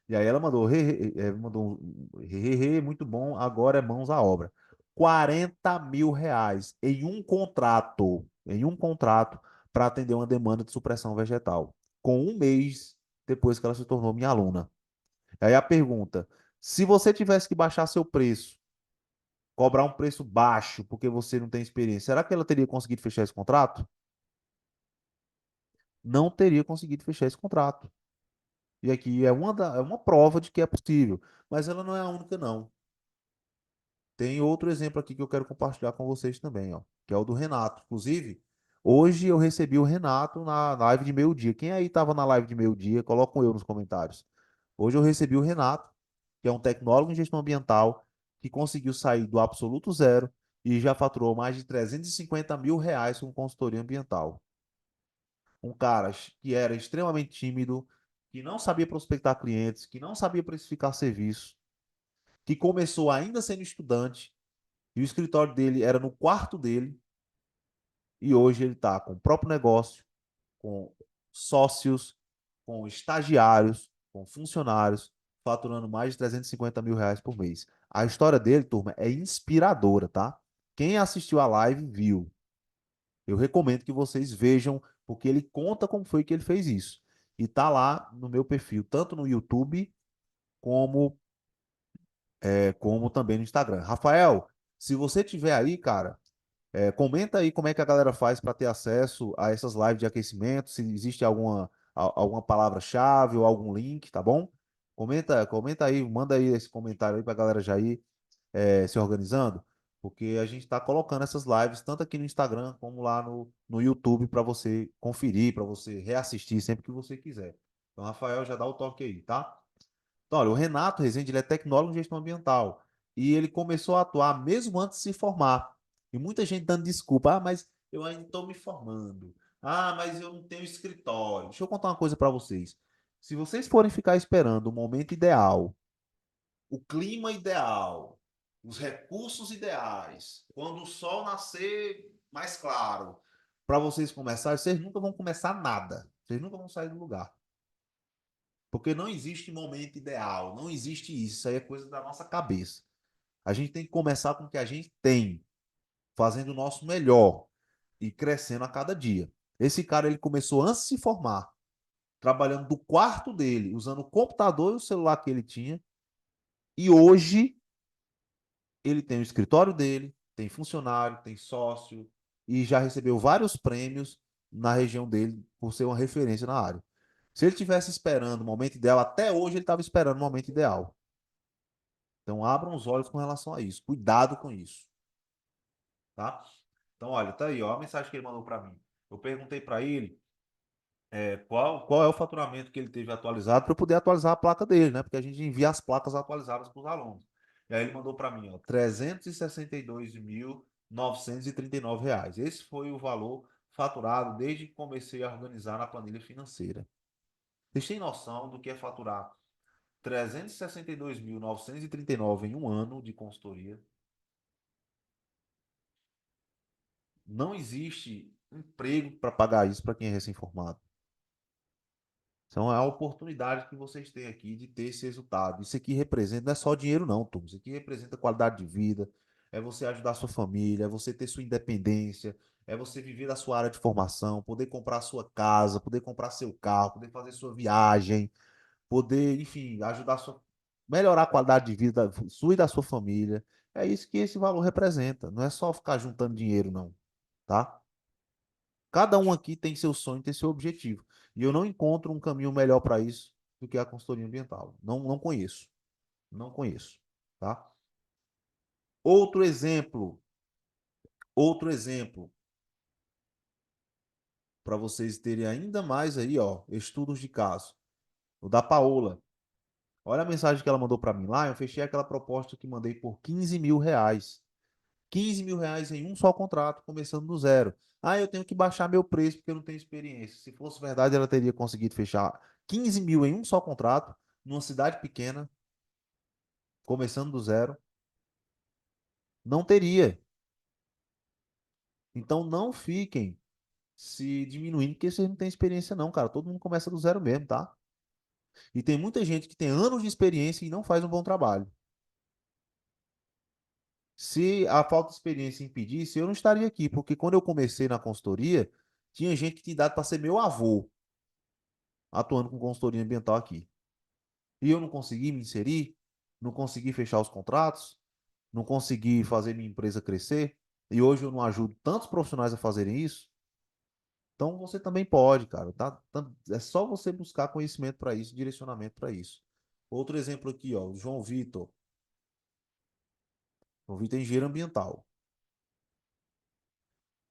E aí ela mandou, mandou muito bom, agora é mãos à obra. R$ 40.000 em um contrato para atender uma demanda de supressão vegetal, com um mês depois que ela se tornou minha aluna. Aí a pergunta: se você tivesse que baixar seu preço, cobrar um preço baixo porque você não tem experiência, será que ela teria conseguido fechar esse contrato? Não teria conseguido fechar esse contrato. E aqui é uma prova de que é possível. Mas ela não é a única, não. Tem outro exemplo aqui que eu quero compartilhar com vocês também, ó, que é o do Renato. Inclusive, hoje eu recebi o Renato na live de meio-dia. Quem aí estava na live de meio-dia, coloca um eu nos comentários. Hoje eu recebi o Renato, que é um tecnólogo em gestão ambiental, que conseguiu sair do absoluto zero e já faturou mais de 350 mil reais com consultoria ambiental. Um cara que era extremamente tímido, que não sabia prospectar clientes, que não sabia precificar serviço, que começou ainda sendo estudante, e o escritório dele era no quarto dele, e hoje ele está com o próprio negócio, com sócios, com estagiários, com funcionários, faturando mais de 350 mil reais por mês. A história dele, turma, é inspiradora, tá? Quem assistiu a live viu. Eu recomendo que vocês vejam, porque ele conta como foi que ele fez isso. E tá lá no meu perfil, tanto no YouTube como, como também no Instagram. Rafael, se você tiver aí, cara, comenta aí como é que a galera faz para ter acesso a essas lives de aquecimento, se existe alguma palavra-chave ou algum link, tá bom? Comenta aí, manda aí esse comentário aí para a galera já ir se organizando, porque a gente está colocando essas lives tanto aqui no Instagram como lá no YouTube para você conferir, para você reassistir sempre que você quiser. Então, Rafael, já dá o toque aí, tá? Então, olha, o Renato Rezende, ele é tecnólogo em gestão ambiental e ele começou a atuar mesmo antes de se formar. E muita gente dando desculpa, mas eu ainda estou me formando. Mas eu não tenho escritório. Deixa eu contar uma coisa para vocês. Se vocês forem ficar esperando o momento ideal, o clima ideal, os recursos ideais, quando o sol nascer mais claro, para vocês começarem, vocês nunca vão começar nada. Vocês nunca vão sair do lugar. Porque não existe momento ideal, não existe isso. Isso aí é coisa da nossa cabeça. A gente tem que começar com o que a gente tem, fazendo o nosso melhor e crescendo a cada dia. Esse cara, ele começou antes de se formar, trabalhando do quarto dele, usando o computador e o celular que ele tinha. E hoje ele tem o escritório dele, tem funcionário, tem sócio e já recebeu vários prêmios na região dele por ser uma referência na área. Se ele tivesse esperando o momento ideal, até hoje ele estava esperando o momento ideal. Então, abram os olhos com relação a isso. Cuidado com isso, tá? Então, olha, tá aí, ó, a mensagem que ele mandou para mim. Eu perguntei para ele qual é o faturamento que ele teve atualizado para eu poder atualizar a placa dele, né? Porque a gente envia as placas atualizadas para os alunos. E aí ele mandou para mim, ó, 362.939 reais. Esse foi o valor faturado desde que comecei a organizar na planilha financeira. Vocês têm noção do que é faturar 362.939 em um ano de consultoria? Não existe emprego para pagar isso para quem é recém-formado. Então é a oportunidade que vocês têm aqui de ter esse resultado. Isso aqui representa, não é só dinheiro, não, turma. Isso aqui representa qualidade de vida, é você ajudar a sua família, é você ter sua independência, é você viver da sua área de formação, poder comprar sua casa, poder comprar seu carro, poder fazer sua viagem, poder, enfim, ajudar a sua, melhorar a qualidade de vida sua e da sua família. É isso que esse valor representa. Não é só ficar juntando dinheiro, não, tá? Cada um aqui tem seu sonho, tem seu objetivo. E eu não encontro um caminho melhor para isso do que a consultoria ambiental. Não, não conheço. Não conheço, tá? Outro exemplo, outro exemplo, para vocês terem ainda mais aí, ó, estudos de caso. O da Paola. Olha a mensagem que ela mandou para mim lá. Eu fechei aquela proposta que mandei por 15 mil reais. 15 mil reais em um só contrato, começando do zero. Eu tenho que baixar meu preço porque eu não tenho experiência. Se fosse verdade, ela teria conseguido fechar 15 mil em um só contrato, numa cidade pequena, começando do zero. Não teria. Então não fiquem se diminuindo porque vocês não têm experiência, não, cara. Todo mundo começa do zero mesmo, tá? E tem muita gente que tem anos de experiência e não faz um bom trabalho. Se a falta de experiência impedisse, eu não estaria aqui, porque quando eu comecei na consultoria, tinha gente que tinha idade para ser meu avô atuando com consultoria ambiental aqui. E eu não consegui me inserir, não consegui fechar os contratos, não consegui fazer minha empresa crescer, e hoje eu não ajudo tantos profissionais a fazerem isso. Então você também pode, cara. É só você buscar conhecimento para isso, direcionamento para isso. Outro exemplo aqui, ó, o João Vitor. João Vitor é engenheiro ambiental.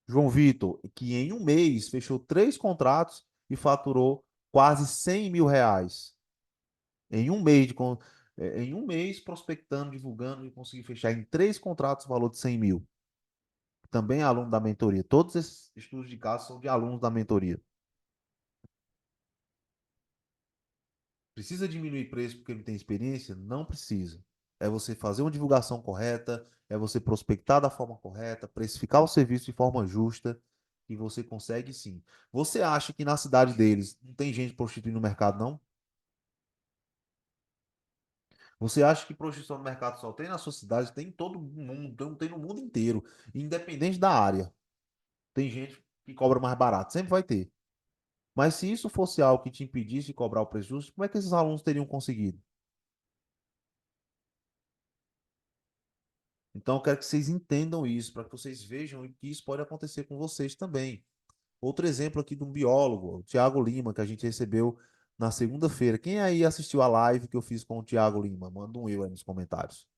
João Vitor, que em um mês fechou 3 contratos e faturou quase R$ 100.000. Em um mês, em um mês prospectando, divulgando e conseguir fechar em 3 contratos o valor de 100 mil. Também é aluno da mentoria. Todos esses estudos de caso são de alunos da mentoria. Precisa diminuir preço porque não tem experiência? Não precisa. É você fazer uma divulgação correta, é você prospectar da forma correta, precificar o serviço de forma justa, e você consegue sim. Você acha que na cidade deles não tem gente prostituindo no mercado, não? Você acha que prostituição no mercado só tem na sua cidade? Tem em todo mundo, tem no mundo inteiro, independente da área. Tem gente que cobra mais barato, sempre vai ter. Mas se isso fosse algo que te impedisse de cobrar o preço justo, como é que esses alunos teriam conseguido? Então, eu quero que vocês entendam isso, para que vocês vejam que isso pode acontecer com vocês também. Outro exemplo aqui de um biólogo, o Tiago Lima, que a gente recebeu na segunda-feira. Quem aí assistiu a live que eu fiz com o Tiago Lima? Manda um eu aí nos comentários.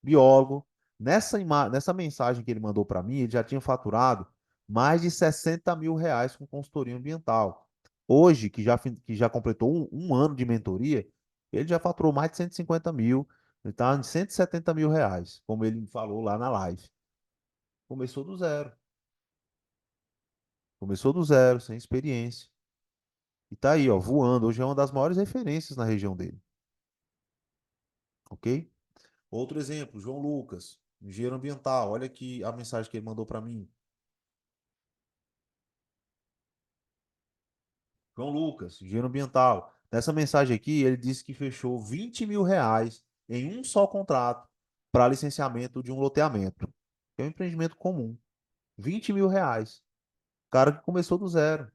Biólogo. Nessa mensagem que ele mandou para mim, ele já tinha faturado mais de R$ 60.000 com consultoria ambiental. Hoje, que já completou um ano de mentoria, ele já faturou mais de 150 mil, ele está em R$ 170.000, como ele falou lá na live. Começou do zero. Começou do zero, sem experiência. E tá aí, ó, voando. Hoje é uma das maiores referências na região dele, ok? Outro exemplo, João Lucas, engenheiro ambiental. Olha aqui a mensagem que ele mandou para mim. João Lucas, engenheiro ambiental. Nessa mensagem aqui, ele disse que fechou R$ 20.000 em um só contrato para licenciamento de um loteamento. Que é um empreendimento comum. R$ 20.000. Cara que começou do zero.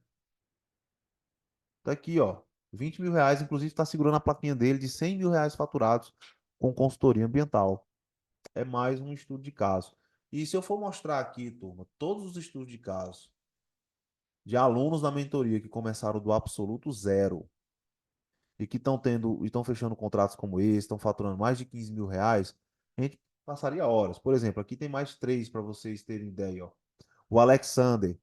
Tá aqui, ó. R$ 20.000. Inclusive, está segurando a plaquinha dele de R$ 100.000 faturados com consultoria ambiental. É mais um estudo de caso. E se eu for mostrar aqui, turma, todos os estudos de caso de alunos da mentoria que começaram do absoluto zero e que estão fechando contratos como esse, estão faturando mais de R$ 15.000, a gente passaria horas. Por exemplo, aqui tem mais três para vocês terem ideia, ó. O Alexander,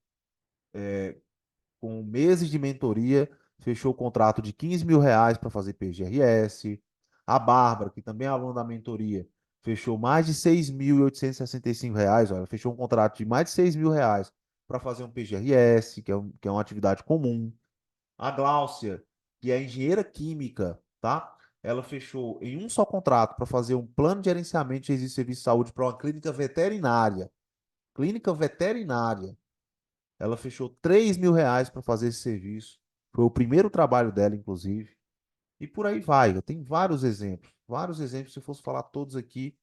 com meses de mentoria, fechou o contrato de R$ 15.000 para fazer PGRS. A Bárbara, que também é aluna da mentoria, fechou mais de R$ 6.865. Olha, fechou um contrato de mais de R$ 6.000 para fazer um PGRS, que é uma atividade comum. A Gláucia, que é engenheira química, tá? Ela fechou em um só contrato para fazer um plano de gerenciamento de resíduos de serviço de saúde para uma clínica veterinária. Clínica veterinária. Ela fechou R$ 3.000 para fazer esse serviço. Foi o primeiro trabalho dela, inclusive. E por aí vai. Eu tenho vários exemplos. Vários exemplos. Se eu fosse falar todos aqui.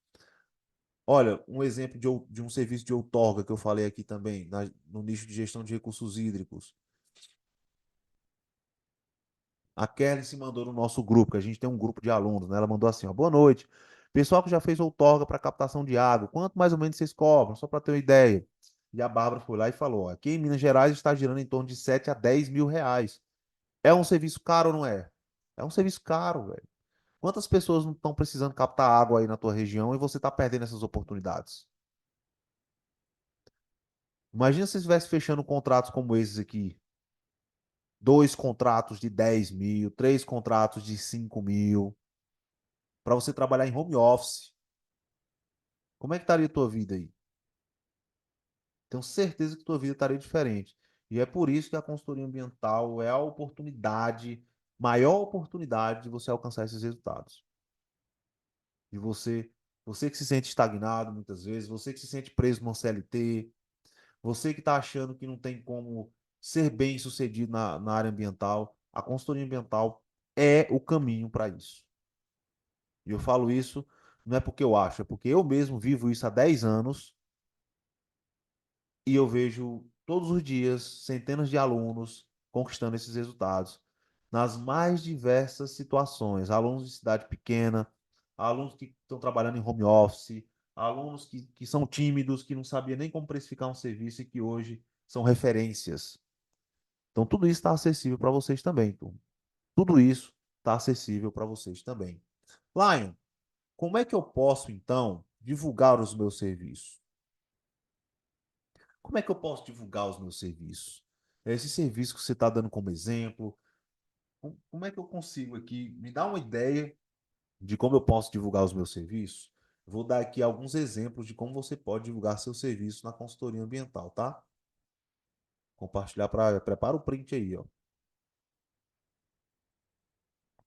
Olha, um exemplo de um serviço de outorga que eu falei aqui também, no nicho de gestão de recursos hídricos. A Kelly se mandou no nosso grupo, que a gente tem um grupo de alunos, né? Ela mandou assim, ó, boa noite. Pessoal que já fez outorga para captação de água, quanto mais ou menos vocês cobram? Só para ter uma ideia. E a Bárbara foi lá e falou, ó, aqui em Minas Gerais está girando em torno de R$ 7 a R$ 10.000. É um serviço caro ou não é? É um serviço caro, velho. Quantas pessoas não estão precisando captar água aí na tua região e você está perdendo essas oportunidades? Imagina se você estivesse fechando contratos como esses aqui. 2 contratos de 10 mil, 3 contratos de 5 mil, para você trabalhar em home office. Como é que estaria a tua vida aí? Tenho certeza que tua vida estaria diferente. E é por isso que a consultoria ambiental é a oportunidade, maior oportunidade de você alcançar esses resultados. De você que se sente estagnado muitas vezes, você que se sente preso no CLT, você que está achando que não tem como ser bem sucedido na área ambiental, a consultoria ambiental é o caminho para isso. E eu falo isso não é porque eu acho, é porque eu mesmo vivo isso há 10 anos e eu vejo todos os dias centenas de alunos conquistando esses resultados nas mais diversas situações. Alunos de cidade pequena, alunos que estão trabalhando em home office, alunos que são tímidos, que não sabiam nem como precificar um serviço e que hoje são referências. Então, tudo isso está acessível para vocês também, turma. Tudo isso está acessível para vocês também. Lion, como é que eu posso, então, divulgar os meus serviços? Como é que eu posso divulgar os meus serviços? Esse serviço que você está dando como exemplo, como é que eu consigo aqui me dar uma ideia de como eu posso divulgar os meus serviços? Vou dar aqui alguns exemplos de como você pode divulgar seu serviço na consultoria ambiental, tá? Compartilhar para. Prepara o print aí, ó.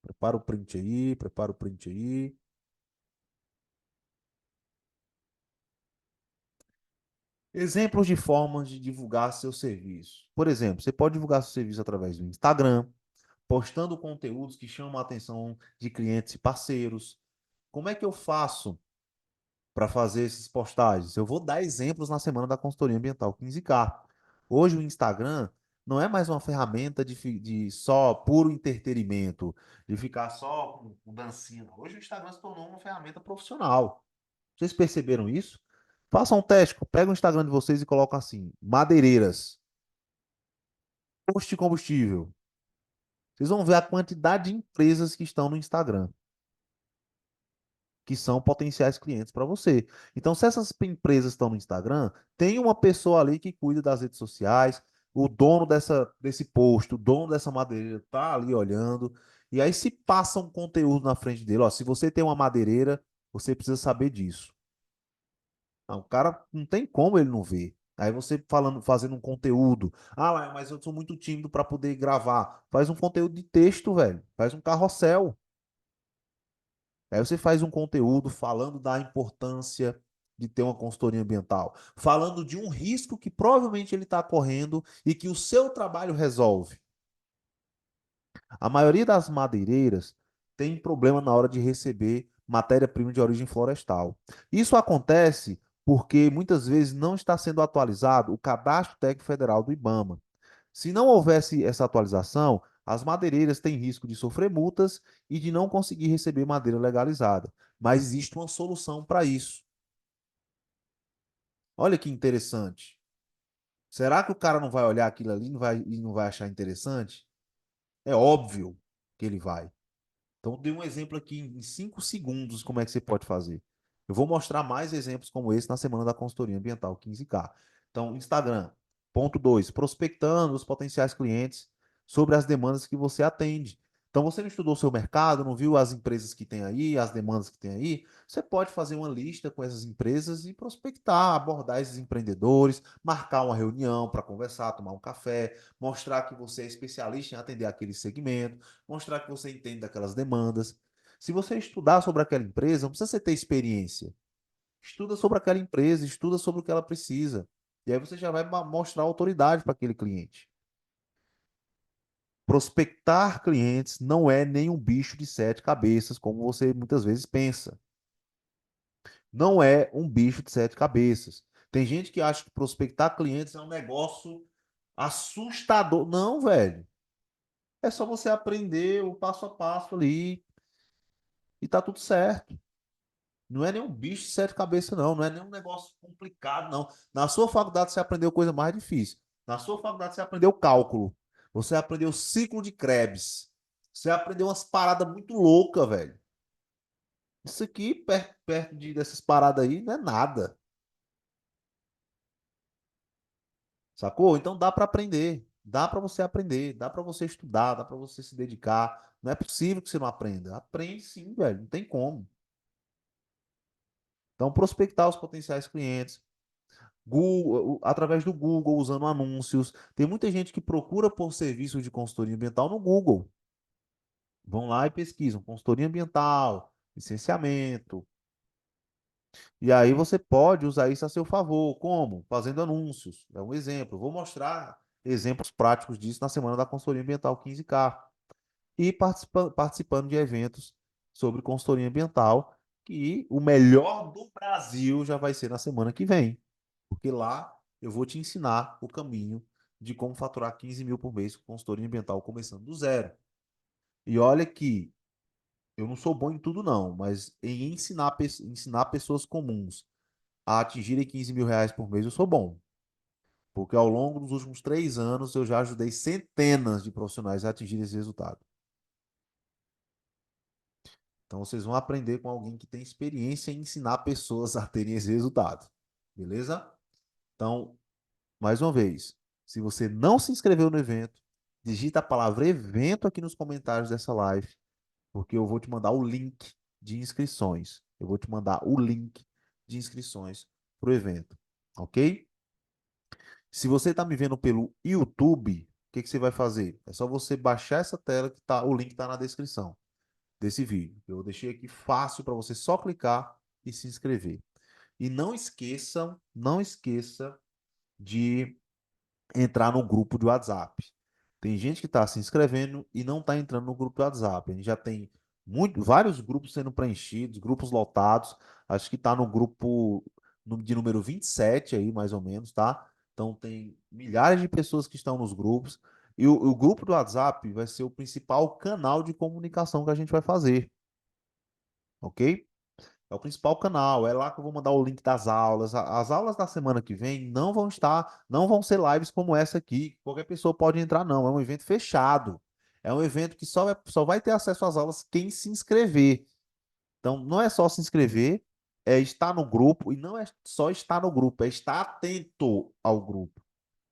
Prepara o print aí, prepara o print aí. Exemplos de formas de divulgar seu serviço. Por exemplo, você pode divulgar seu serviço através do Instagram, postando conteúdos que chamam a atenção de clientes e parceiros. Como é que eu faço para fazer essas postagens? Eu vou dar exemplos na semana da consultoria ambiental 15K. Hoje o Instagram não é mais uma ferramenta de só puro entretenimento, de ficar só com dancinha. Hoje o Instagram se tornou uma ferramenta profissional. Vocês perceberam isso? Façam um teste, pega o Instagram de vocês e coloca assim: madeireiras, posto de combustível. Vocês vão ver a quantidade de empresas que estão no Instagram, que são potenciais clientes para você. Então, se essas empresas estão no Instagram, tem uma pessoa ali que cuida das redes sociais, o dono desse posto, o dono dessa madeireira está ali olhando, e aí se passa um conteúdo na frente dele. Ó, se você tem uma madeireira, você precisa saber disso. Não, o cara não tem como ele não ver. Aí você falando, fazendo um conteúdo. Ah, mas eu sou muito tímido para poder gravar. Faz um conteúdo de texto, velho. Faz um carrossel. Aí você faz um conteúdo falando da importância de ter uma consultoria ambiental, falando de um risco que provavelmente ele está correndo e que o seu trabalho resolve. A maioria das madeireiras tem problema na hora de receber matéria-prima de origem florestal. Isso acontece porque muitas vezes não está sendo atualizado o Cadastro Técnico Federal do IBAMA. Se não houvesse essa atualização, as madeireiras têm risco de sofrer multas e de não conseguir receber madeira legalizada. Mas existe uma solução para isso. Olha que interessante. Será que o cara não vai olhar aquilo ali e não vai achar interessante? É óbvio que ele vai. Então, dei um exemplo aqui em 5 segundos como é que você pode fazer. Eu vou mostrar mais exemplos como esse na semana da consultoria ambiental 15K. Então, Instagram. Ponto 2, prospectando os potenciais clientes sobre as demandas que você atende. Então, você não estudou o seu mercado, não viu as empresas que tem aí, as demandas que tem aí? Você pode fazer uma lista com essas empresas e prospectar, abordar esses empreendedores, marcar uma reunião para conversar, tomar um café, mostrar que você é especialista em atender aquele segmento, mostrar que você entende daquelas demandas. Se você estudar sobre aquela empresa, não precisa você ter experiência. Estuda sobre aquela empresa, estuda sobre o que ela precisa. E aí você já vai mostrar autoridade para aquele cliente. Prospectar clientes não é nenhum bicho de 7 cabeças, como você muitas vezes pensa. Não é um bicho de 7 cabeças. Tem gente que acha que prospectar clientes é um negócio assustador. Não, velho. É só você aprender o passo a passo ali e tá tudo certo. Não é nenhum bicho de 7 cabeças, não. Não é nenhum negócio complicado, não. Na sua faculdade você aprendeu coisa mais difícil. Na sua faculdade você aprendeu cálculo. Você aprendeu ciclo de Krebs. Você aprendeu umas paradas muito loucas, velho. Isso aqui, perto dessas paradas aí, não é nada. Sacou? Então dá para aprender. Dá para você aprender. Dá para você estudar. Dá para você se dedicar. Não é possível que você não aprenda. Aprende sim, velho. Não tem como. Então, prospectar os potenciais clientes. Google, através do Google, usando anúncios. Tem muita gente que procura por serviços de consultoria ambiental no Google. Vão lá e pesquisam consultoria ambiental, licenciamento. E aí você pode usar isso a seu favor. Como? Fazendo anúncios. É um exemplo. Vou mostrar exemplos práticos disso na semana da consultoria ambiental 15K. E participando de eventos sobre consultoria ambiental, que o melhor do Brasil já vai ser na semana que vem. Porque lá eu vou te ensinar o caminho de como faturar 15 mil por mês com consultoria ambiental começando do zero. E olha que eu não sou bom em tudo, não, mas em ensinar pessoas comuns a atingirem 15 mil reais por mês, eu sou bom. Porque ao longo dos últimos 3 anos eu já ajudei centenas de profissionais a atingir esse resultado. Então vocês vão aprender com alguém que tem experiência em ensinar pessoas a terem esse resultado. Beleza? Então, mais uma vez, se você não se inscreveu no evento, digita a palavra evento aqui nos comentários dessa live, porque eu vou te mandar o link de inscrições. Eu vou te mandar o link de inscrições para o evento, ok? Se você está me vendo pelo YouTube, o que que você vai fazer? É só você baixar essa tela que tá, o link está na descrição desse vídeo. Eu deixei aqui fácil para você só clicar e se inscrever. E não esqueça de entrar no grupo de WhatsApp. Tem gente que está se inscrevendo e não está entrando no grupo do WhatsApp. A gente já tem vários grupos sendo preenchidos, grupos lotados. Acho que está no grupo de número 27 aí, mais ou menos, tá? Então tem milhares de pessoas que estão nos grupos. E o grupo do WhatsApp vai ser o principal canal de comunicação que a gente vai fazer, ok? É o principal canal, é lá que eu vou mandar o link das aulas. As aulas da semana que vem não vão ser lives como essa aqui. Qualquer pessoa pode entrar, não. É um evento fechado. É um evento que só vai ter acesso às aulas quem se inscrever. Então, não é só se inscrever, é estar no grupo, e não é só estar no grupo, é estar atento ao grupo.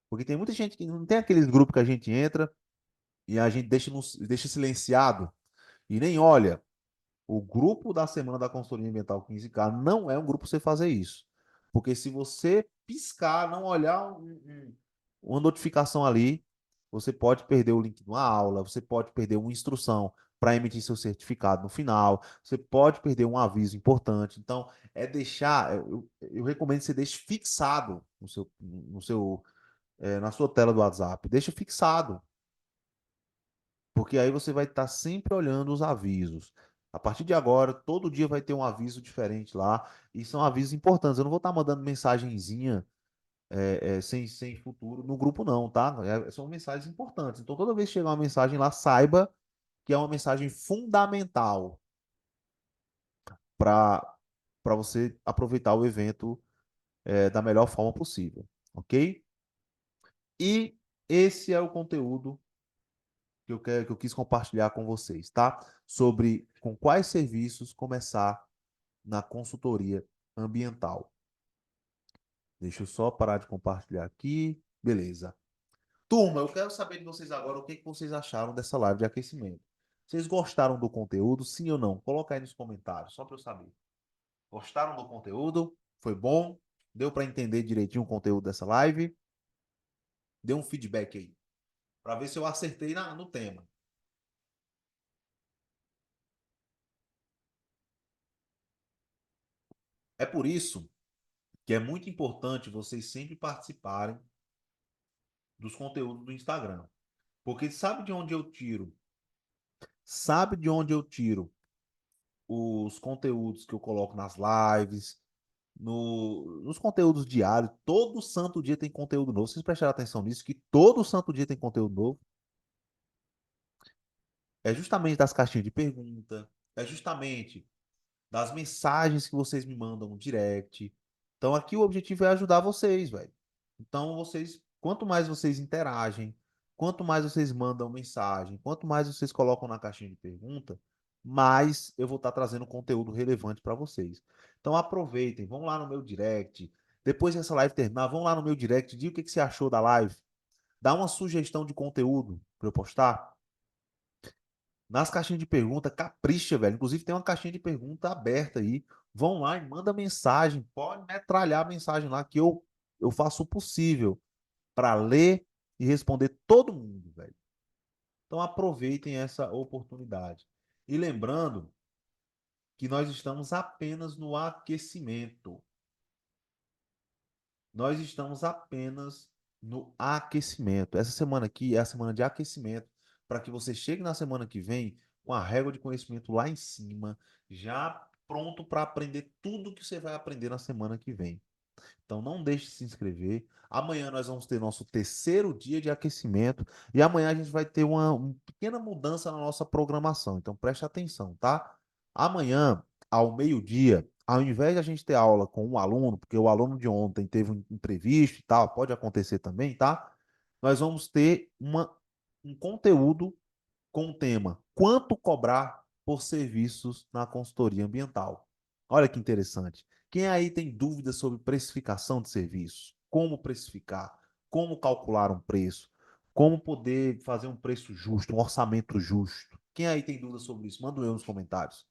Porque tem muita gente que não tem aqueles grupos que a gente entra e a gente deixa silenciado e nem olha. O grupo da Semana da Consultoria Ambiental 15K não é um grupo para você fazer isso. Porque se você piscar, não olhar uma notificação ali, você pode perder o link de uma aula, você pode perder uma instrução para emitir seu certificado no final, você pode perder um aviso importante. Então, eu recomendo que você deixe fixado na sua tela do WhatsApp. Deixa fixado. Porque aí você vai estar sempre olhando os avisos. A partir de agora, todo dia vai ter um aviso diferente lá, e são avisos importantes. Eu não vou estar mandando mensagenzinha sem futuro no grupo, não, tá? São mensagens importantes. Então, toda vez que chegar uma mensagem lá, saiba que é uma mensagem fundamental para você aproveitar o evento da melhor forma possível, ok? E esse é o conteúdo que eu quis compartilhar com vocês, tá? Sobre com quais serviços começar na consultoria ambiental. Deixa eu só parar de compartilhar aqui. Beleza. Turma, eu quero saber de vocês agora o que que vocês acharam dessa live de aquecimento. Vocês gostaram do conteúdo? Sim ou não? Coloca aí nos comentários, só para eu saber. Gostaram do conteúdo? Foi bom? Deu para entender direitinho o conteúdo dessa live? Dê um feedback aí, para ver se eu acertei no tema. É por isso que é muito importante vocês sempre participarem dos conteúdos do Instagram. Porque sabe de onde eu tiro? Sabe de onde eu tiro os conteúdos que eu coloco nas lives, nos conteúdos diários? Todo santo dia tem conteúdo novo. Vocês prestaram atenção nisso? Que todo santo dia tem conteúdo novo? É justamente das caixinhas de pergunta, é justamente das mensagens que vocês me mandam no direct. Então aqui o objetivo é ajudar vocês, velho. Então quanto mais vocês interagem, quanto mais vocês mandam mensagem, quanto mais vocês colocam na caixinha de pergunta, mais eu vou estar trazendo conteúdo relevante para vocês. Então aproveitem, vão lá no meu direct. Depois que essa live terminar, vão lá no meu direct, diga o que você achou da live. Dá uma sugestão de conteúdo para eu postar. Nas caixinhas de pergunta, capricha, velho. Inclusive tem uma caixinha de pergunta aberta aí. Vão lá e manda mensagem. Pode metralhar a mensagem lá que eu faço o possível para ler e responder todo mundo, velho. Então aproveitem essa oportunidade. E lembrando que nós estamos apenas no aquecimento. Nós estamos apenas no aquecimento. Essa semana aqui é a semana de aquecimento para que você chegue na semana que vem com a régua de conhecimento lá em cima, já pronto para aprender tudo que você vai aprender na semana que vem. Então não deixe de se inscrever. Amanhã nós vamos ter nosso terceiro dia de aquecimento e amanhã a gente vai ter uma pequena mudança na nossa programação. Então preste atenção, tá? Amanhã, ao meio-dia, ao invés de a gente ter aula com um aluno, porque o aluno de ontem teve um imprevisto e tal, pode acontecer também, tá? Nós vamos ter um conteúdo com o tema Quanto cobrar por serviços na consultoria ambiental? Olha que interessante. Quem aí tem dúvidas sobre precificação de serviços? Como precificar? Como calcular um preço? Como poder fazer um preço justo, um orçamento justo? Quem aí tem dúvidas sobre isso? Manda eu nos comentários.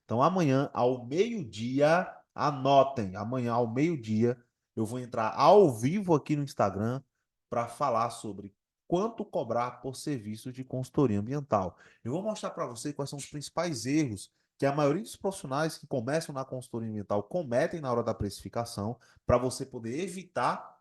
Então, amanhã, ao meio-dia, anotem, amanhã, ao meio-dia, eu vou entrar ao vivo aqui no Instagram para falar sobre quanto cobrar por serviço de consultoria ambiental. Eu vou mostrar para você quais são os principais erros que a maioria dos profissionais que começam na consultoria ambiental cometem na hora da precificação, para você poder evitar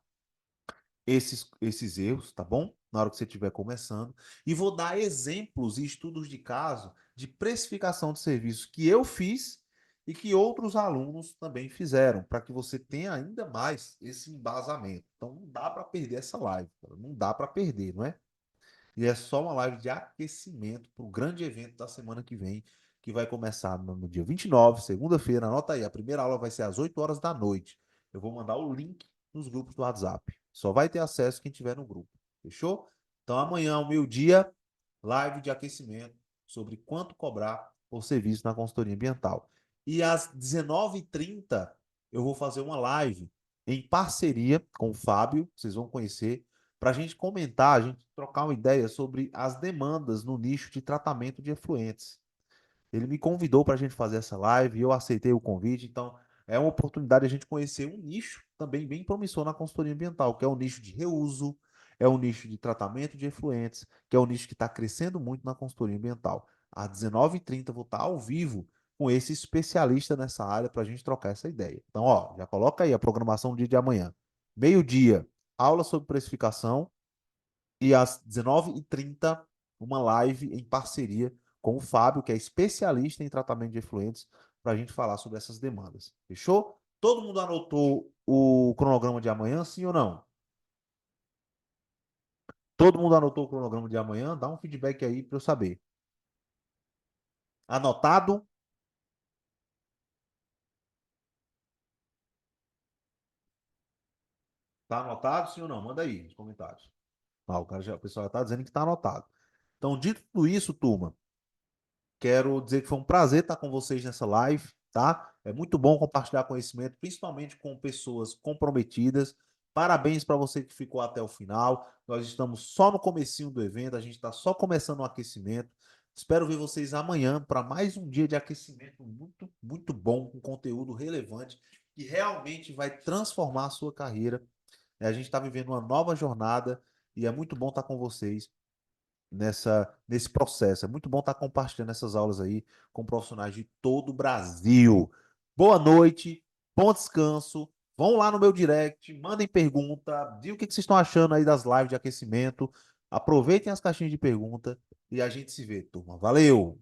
esses erros, tá bom? Na hora que você estiver começando. E vou dar exemplos e estudos de caso de precificação de serviços que eu fiz e que outros alunos também fizeram, para que você tenha ainda mais esse embasamento. Então não dá para perder essa live, cara. Não dá para perder, não é? E é só uma live de aquecimento para o grande evento da semana que vem, que vai começar no dia 29, segunda-feira. Anota aí, a primeira aula vai ser às 8 horas da noite. Eu vou mandar o link nos grupos do WhatsApp. Só vai ter acesso quem tiver no grupo. Fechou? Então amanhã, ao meio-dia, live de aquecimento sobre quanto cobrar por serviço na consultoria ambiental. E às 19h30, eu vou fazer uma live em parceria com o Fábio, vocês vão conhecer, para a gente comentar, a gente trocar uma ideia sobre as demandas no nicho de tratamento de efluentes. Ele me convidou para a gente fazer essa live e eu aceitei o convite. Então, é uma oportunidade de a gente conhecer um nicho também bem promissor na consultoria ambiental, que é o nicho de reuso, é o nicho de tratamento de efluentes, que é o nicho que está crescendo muito na consultoria ambiental. Às 19h30 vou estar ao vivo com esse especialista nessa área para a gente trocar essa ideia. Então, ó, já coloca aí a programação do dia de amanhã. Meio-dia, aula sobre precificação e às 19h30, uma live em parceria com o Fábio, que é especialista em tratamento de efluentes, para a gente falar sobre essas demandas. Fechou? Todo mundo anotou o cronograma de amanhã, sim ou não? Todo mundo anotou o cronograma de amanhã? Dá um feedback aí para eu saber. Anotado? Tá anotado, sim ou não? Manda aí nos comentários. Ah, o pessoal já está dizendo que está anotado. Então, dito tudo isso, turma, quero dizer que foi um prazer estar com vocês nessa live, tá? É muito bom compartilhar conhecimento, principalmente com pessoas comprometidas. Parabéns para você que ficou até o final. Nós estamos só no comecinho do evento, a gente está só começando o aquecimento. Espero ver vocês amanhã para mais um dia de aquecimento muito, muito bom, com conteúdo relevante que realmente vai transformar a sua carreira. A gente está vivendo uma nova jornada e é muito bom estar com vocês nesse processo. É muito bom estar compartilhando essas aulas aí com profissionais de todo o Brasil. Boa noite, bom descanso. Vão lá no meu direct, mandem pergunta, digam o que vocês estão achando aí das lives de aquecimento. Aproveitem as caixinhas de pergunta e a gente se vê, turma. Valeu!